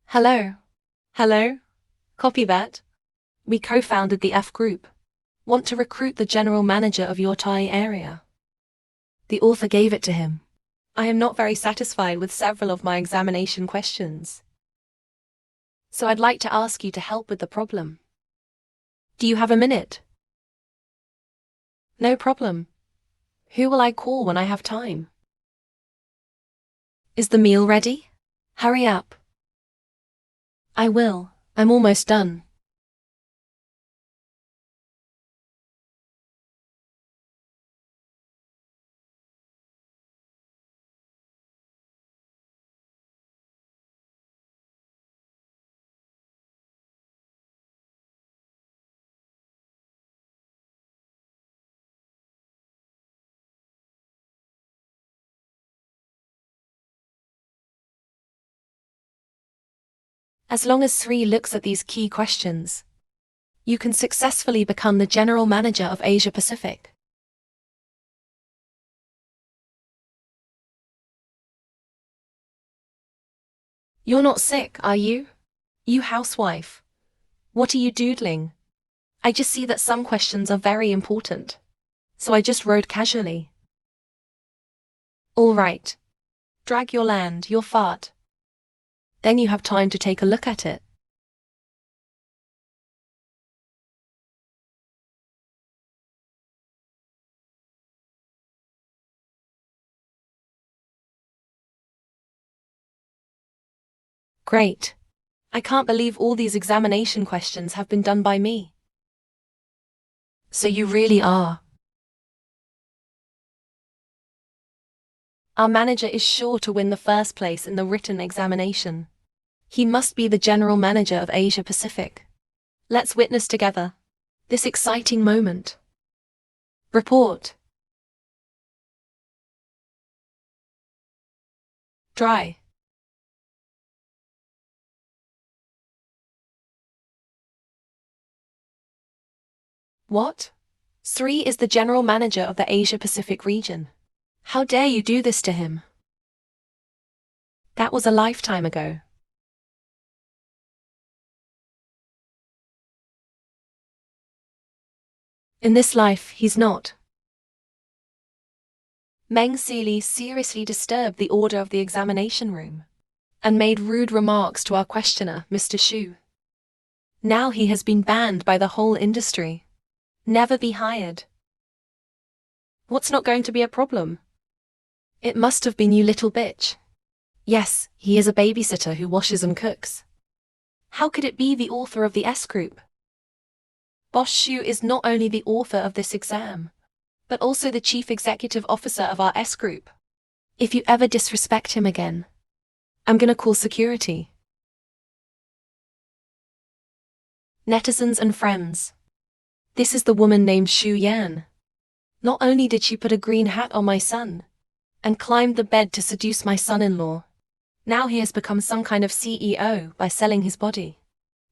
Hello. Hello. Copy that. We co-founded the F Group. Want to recruit the general manager of your Thai area. The author gave it to him. I am not very satisfied with several of my examination questions. So I'd like to ask you to help with the problem. Do you have a minute? No problem. Who will I call when I have time? Is the meal ready? Hurry up. I will. I'm almost done. As long as Sri looks at these key questions, you can successfully become the general manager of Asia Pacific. You're not sick, are you? You housewife. What are you doodling? I just see that some questions are very important. So I just wrote casually. All right. Drag your land, your fart. Then you have time to take a look at it. Great. I can't believe all these examination questions have been done by me. So you really are. Our manager is sure to win the first place in the written examination. He must be the general manager of Asia Pacific. Let's witness together this exciting moment. Report. Dry. What? Sri is the general manager of the Asia Pacific region. How dare you do this to him? That was a lifetime ago. In this life, he's not. Meng Sealy seriously disturbed the order of the examination room and made rude remarks to our questioner, Mr. Xu. Now he has been banned by the whole industry. Never be hired. What's not going to be a problem? It must have been you, little bitch. Yes, he is a babysitter who washes and cooks. How could it be the author of the S group? Boss Xu is not only the author of this exam, but also the chief executive officer of our S group. If you ever disrespect him again, I'm gonna call security. Netizens and friends. This is the woman named Xu Yan. Not only did she put a green hat on my son and climbed the bed to seduce my son-in-law, now he has become some kind of CEO by selling his body.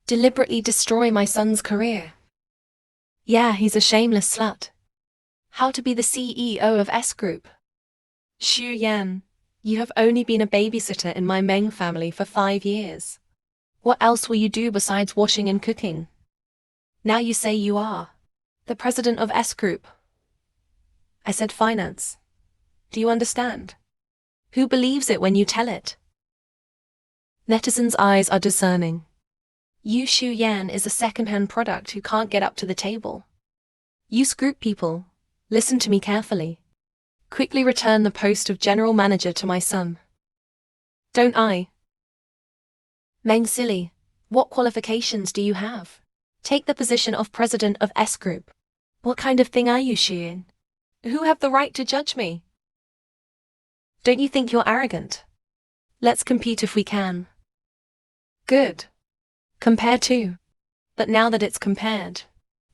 Deliberately destroy my son's career. Yeah, he's a shameless slut. How to be the CEO of S Group? Xu Yan, you have only been a babysitter in my Meng family for 5 years. What else will you do besides washing and cooking? Now you say you are the president of S Group. I said finance. Do you understand? Who believes it when you tell it? Netizens' eyes are discerning. You Xu Yan is a second-hand product who can't get up to the table. You group people, listen to me carefully. Quickly return the post of general manager to my son. Don't I? Meng Silly, what qualifications do you have? Take the position of president of S Group. What kind of thing are you, Xu Yan? Who have the right to judge me? Don't you think you're arrogant? Let's compete if we can. Good. Compare too. But now that it's compared,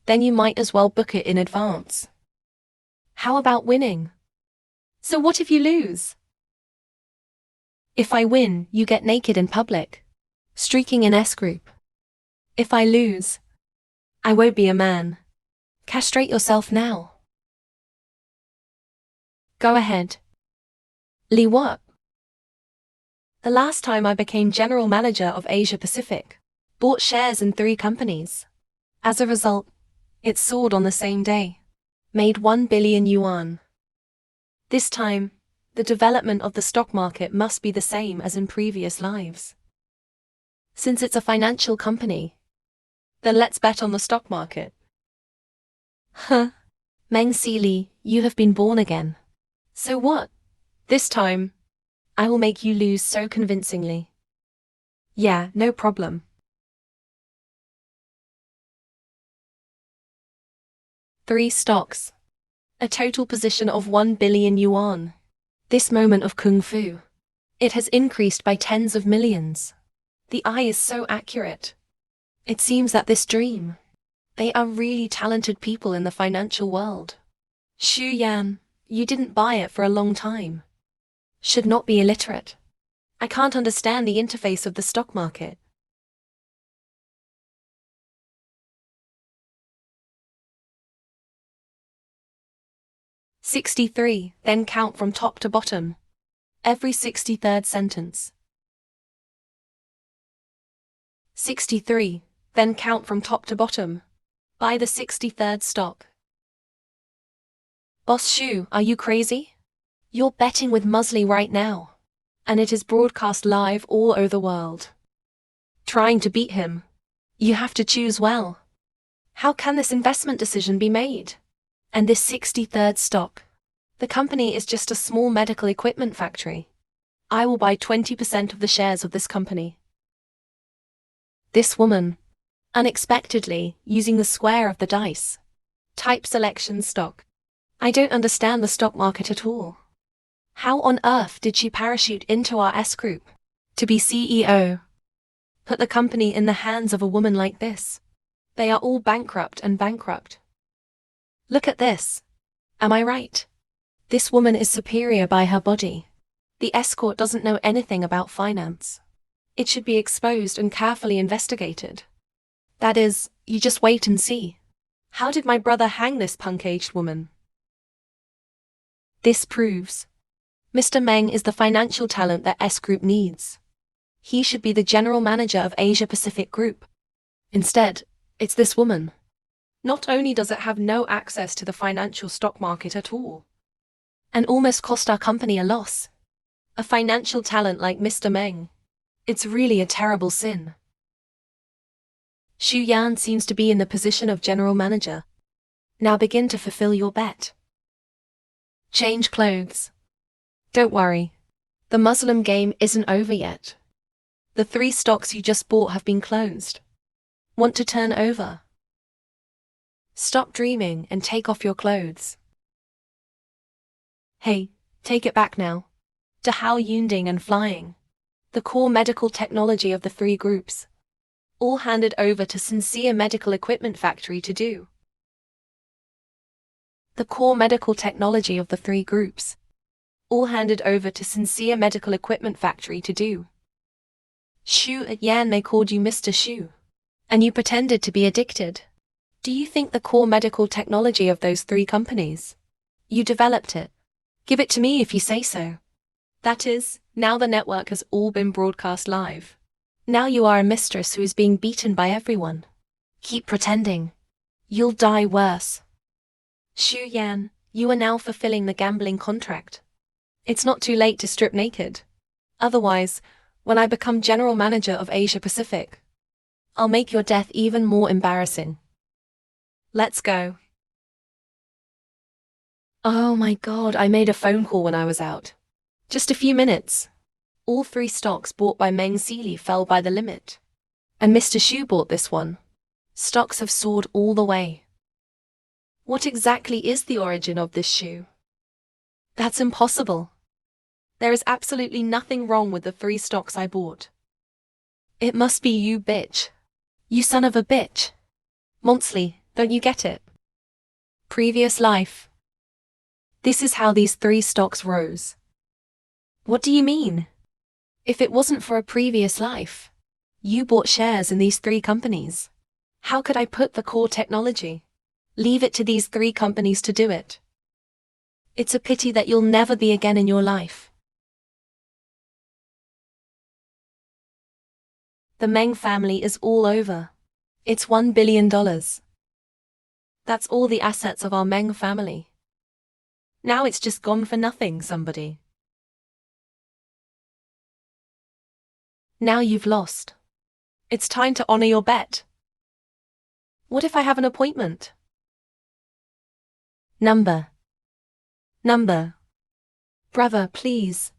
then you might as well book it in advance. How about winning? So what if you lose? If I win, you get naked in public, streaking in S Group. If I lose, I won't be a man. Castrate yourself now. Go ahead. Li, what? The last time I became general manager of Asia Pacific, bought shares in 3 companies. As a result, it soared on the same day. Made 1 billion yuan. This time, the development of the stock market must be the same as in previous lives. Since it's a financial company, then let's bet on the stock market. Huh. Meng Sealy, you have been born again. So what? This time, I will make you lose so convincingly. Yeah, no problem. Three stocks. A total position of 1 billion yuan. This moment of kung fu. It has increased by tens of millions. The eye is so accurate. It seems that this dream. They are really talented people in the financial world. Xu Yan, you didn't buy it for a long time. Should not be illiterate. I can't understand the interface of the stock market. "63, then count from top to bottom. Every 63rd sentence. 63, then count from top to bottom. Buy the 63rd stock." Boss Xu, are you crazy? You're betting with Musley right now. And it is broadcast live all over the world. Trying to beat him. You have to choose well. How can this investment decision be made? And this 63rd stock. The company is just a small medical equipment factory. I will buy 20% of the shares of this company. This woman, unexpectedly, using the square of the dice. Type selection stock. I don't understand the stock market at all. How on earth did she parachute into our S group? To be CEO. Put the company in the hands of a woman like this. They are all bankrupt and bankrupt. Look at this. Am I right? This woman is superior by her body. The escort doesn't know anything about finance. It should be exposed and carefully investigated. That is, you just wait and see. How did my brother hang this punk-aged woman? This proves Mr. Meng is the financial talent that S Group needs. He should be the general manager of Asia Pacific Group. Instead, it's this woman. Not only does it have no access to the financial stock market at all, and almost cost our company a loss. A financial talent like Mr. Meng. It's really a terrible sin. Xu Yan seems to be in the position of general manager. Now begin to fulfill your bet. Change clothes. Don't worry. The Muslim game isn't over yet. The 3 stocks you just bought have been closed. Want to turn over? Stop dreaming and take off your clothes. Hey, take it back now. To Hao Yunding and flying. The core medical technology of the 3 groups. All handed over to Sincere Medical Equipment Factory to do. The core medical technology of the 3 groups. All handed over to Sincere Medical Equipment Factory to do. Xu at Yan, they called you Mr. Xu. And you pretended to be addicted. Do you think the core medical technology of those 3 companies? You developed it. Give it to me if you say so. That is, now the network has all been broadcast live. Now you are a mistress who is being beaten by everyone. Keep pretending. You'll die worse. Xu Yan, you are now fulfilling the gambling contract. It's not too late to strip naked. Otherwise, when I become general manager of Asia Pacific, I'll make your death even more embarrassing. Let's go. Oh my God, I made a phone call when I was out. Just a few minutes. All 3 stocks bought by Meng Sealy fell by the limit. And Mr. Xu bought this one. Stocks have soared all the way. What exactly is the origin of this shoe? That's impossible. There is absolutely nothing wrong with the 3 stocks I bought. It must be you, bitch. You son of a bitch. Monsley, don't you get it? Previous life. This is how these 3 stocks rose. What do you mean? If it wasn't for a previous life, you bought shares in these 3 companies. How could I put the core technology? Leave it to these 3 companies to do it. It's a pity that you'll never be again in your life. The Meng family is all over. It's $1 billion. That's all the assets of our Meng family. Now it's just gone for nothing, somebody. Now you've lost. It's time to honor your bet. What if I have an appointment? Number. Brother, please.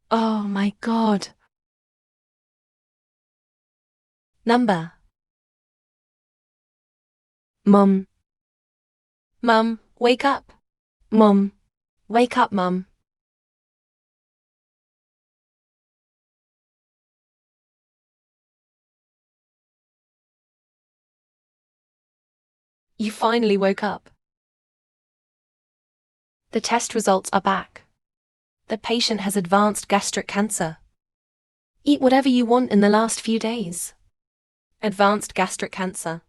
Oh my God. Number. Mum, wake up. Mum, wake up, Mum. You finally woke up. The test results are back. The patient has advanced gastric cancer. Eat whatever you want in the last few days. Advanced gastric cancer.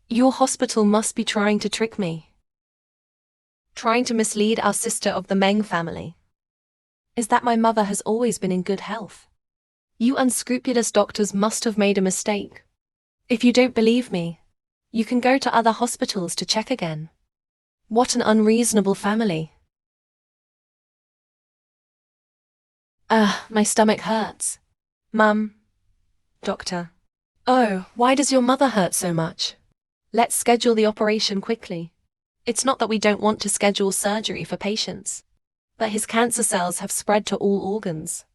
Your hospital must be trying to trick me. Trying to mislead our sister of the Meng family. Is that my mother has always been in good health? You unscrupulous doctors must have made a mistake. If you don't believe me, you can go to other hospitals to check again. What an unreasonable family. My stomach hurts. Mum. Doctor. Oh, why does your mother hurt so much? Let's schedule the operation quickly. It's not that we don't want to schedule surgery for patients, but his cancer cells have spread to all organs.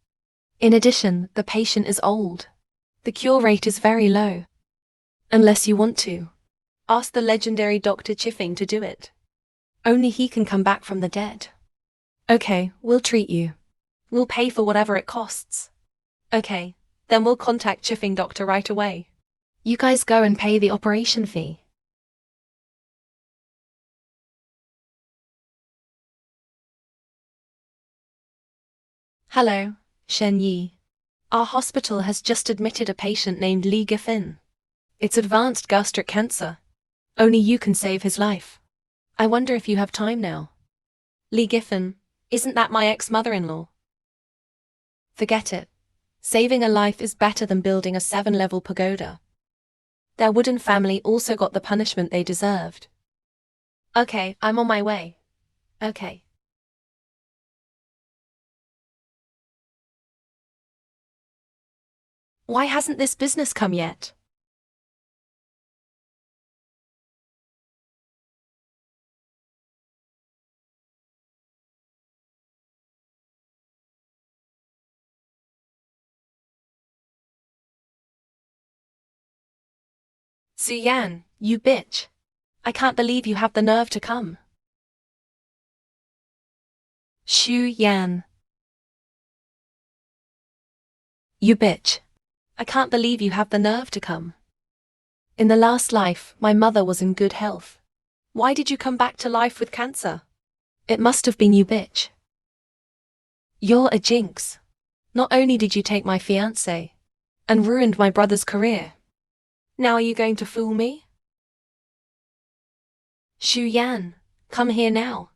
In addition, the patient is old. The cure rate is very low. Unless you want to, ask the legendary Dr. Chiffing to do it. Only he can come back from the dead. Okay, we'll treat you. We'll pay for whatever it costs. Okay, then we'll contact Chiffing Doctor right away. You guys go and pay the operation fee. Hello, Shen Yi. Our hospital has just admitted a patient named Li Giffin. It's advanced gastric cancer. Only you can save his life. I wonder if you have time now. Li Giffin, isn't that my ex-mother-in-law? Forget it. Saving a life is better than building a 7-level pagoda. Their wooden family also got the punishment they deserved. Okay, I'm on my way. Okay. Why hasn't this business come yet? Su Yan, you bitch. I can't believe you have the nerve to come. Shu Yan. You bitch. I can't believe you have the nerve to come. In the last life, my mother was in good health. Why did you come back to life with cancer? It must have been you, bitch. You're a jinx. Not only did you take my fiancé and ruined my brother's career, now are you going to fool me? Shu Yan, come here now.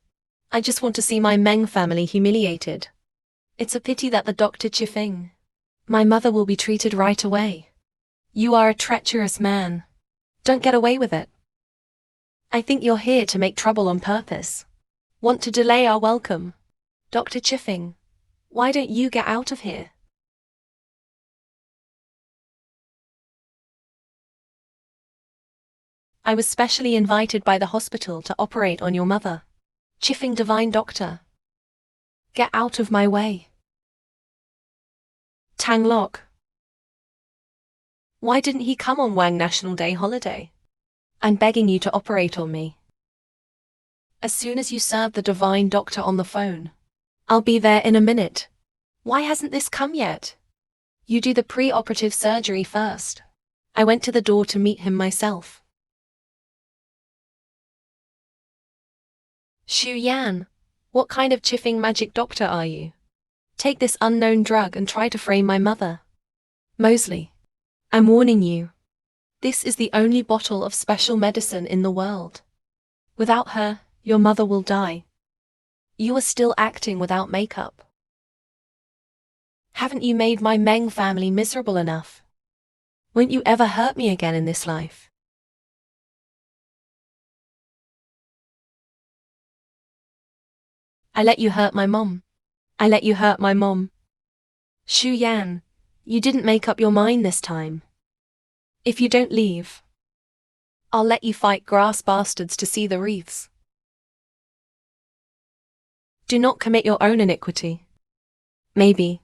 I just want to see my Meng family humiliated. It's a pity that the Dr. Chifeng. My mother will be treated right away. You are a treacherous man. Don't get away with it. I think you're here to make trouble on purpose. Want to delay our welcome. Dr. Chifeng, why don't you get out of here? I was specially invited by the hospital to operate on your mother. Chifeng Divine Doctor. Get out of my way. Tang Lok. Why didn't he come on Wang National Day holiday? I'm begging you to operate on me. As soon as you serve the Divine Doctor on the phone. I'll be there in a minute. Why hasn't this come yet? You do the pre-operative surgery first. I went to the door to meet him myself. Shu Yan, what kind of Chifeng magic doctor are you? Take this unknown drug and try to frame my mother. Mosley, I'm warning you. This is the only bottle of special medicine in the world. Without her, your mother will die. You are still acting without makeup. Haven't you made my Meng family miserable enough? Won't you ever hurt me again in this life? I let you hurt my mom. I let you hurt my mom. Shu Yan, you didn't make up your mind this time. If you don't leave, I'll let you fight grass bastards to see the wreaths. Do not commit your own iniquity. Maybe.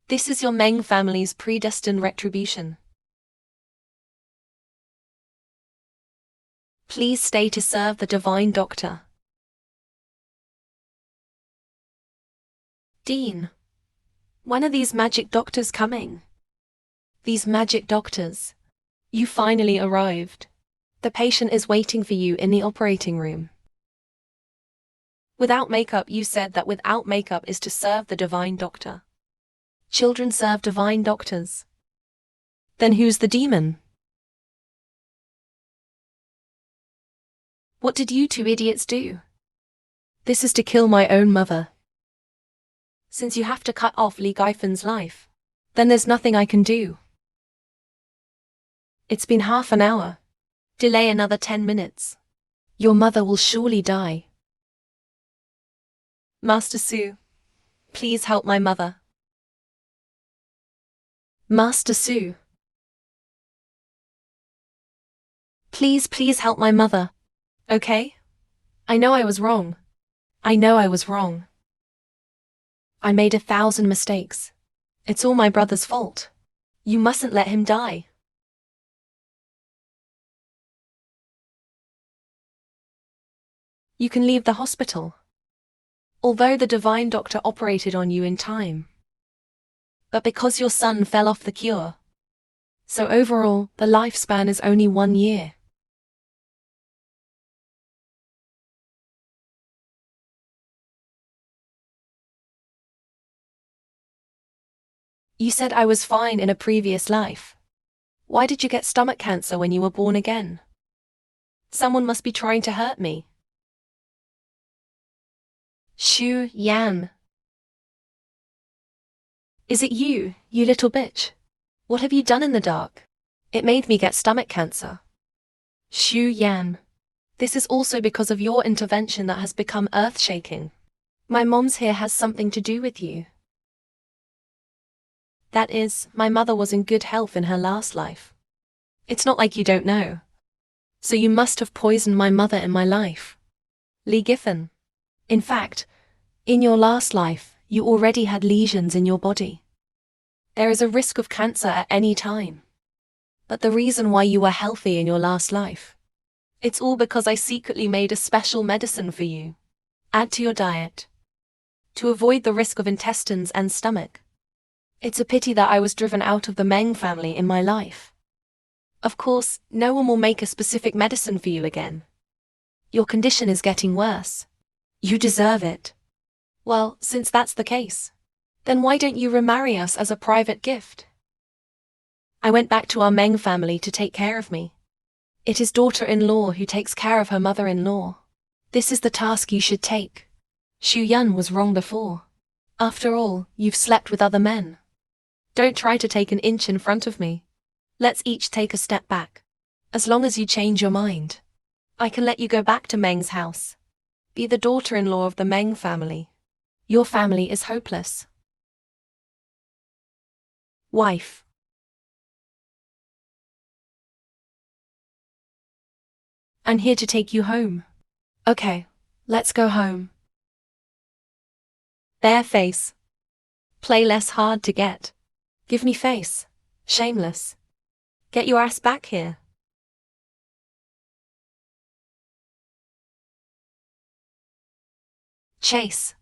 This is your Meng family's predestined retribution. Please stay to serve the Divine Doctor. Dean, when are these magic doctors coming? These magic doctors. You finally arrived. The patient is waiting for you in the operating room. Without makeup, you said that without makeup is to serve the Divine Doctor. Children serve Divine Doctors. Then who's the demon? What did you two idiots do? This is to kill my own mother. Since you have to cut off Li Gaifen's life, then there's nothing I can do. It's been half an hour. Delay another 10 minutes. Your mother will surely die. Master Su, please help my mother. Master Su. Please help my mother. Okay? I know I was wrong. I know I was wrong. I made 1,000 mistakes. It's all my brother's fault. You mustn't let him die. You can leave the hospital. Although the divine doctor operated on you in time. But because your son fell off the cure. So overall, the lifespan is only 1 year. You said I was fine in a previous life. Why did you get stomach cancer when you were born again? Someone must be trying to hurt me. Shu Yan. Is it you, you little bitch? What have you done in the dark? It made me get stomach cancer. Shu Yan. This is also because of your intervention that has become earth-shaking. My mom's here has something to do with you. That is, my mother was in good health in her last life. It's not like you don't know. So you must have poisoned my mother in my life. Lee Giffen. In fact, in your last life, you already had lesions in your body. There is a risk of cancer at any time. But the reason why you were healthy in your last life, it's all because I secretly made a special medicine for you. Add to your diet. To avoid the risk of intestines and stomach. It's a pity that I was driven out of the Meng family in my life. Of course, no one will make a specific medicine for you again. Your condition is getting worse. You deserve it. Well, since that's the case, then why don't you remarry us as a private gift? I went back to our Meng family to take care of me. It is daughter-in-law who takes care of her mother-in-law. This is the task you should take. Xu Yun was wrong before. After all, you've slept with other men. Don't try to take an inch in front of me. Let's each take a step back. As long as you change your mind, I can let you go back to Meng's house. Be the daughter-in-law of the Meng family. Your family is hopeless. Wife. I'm here to take you home. Okay, let's go home. Bare face. Play less hard to get. Give me face. Shameless. Get your ass back here. Chase.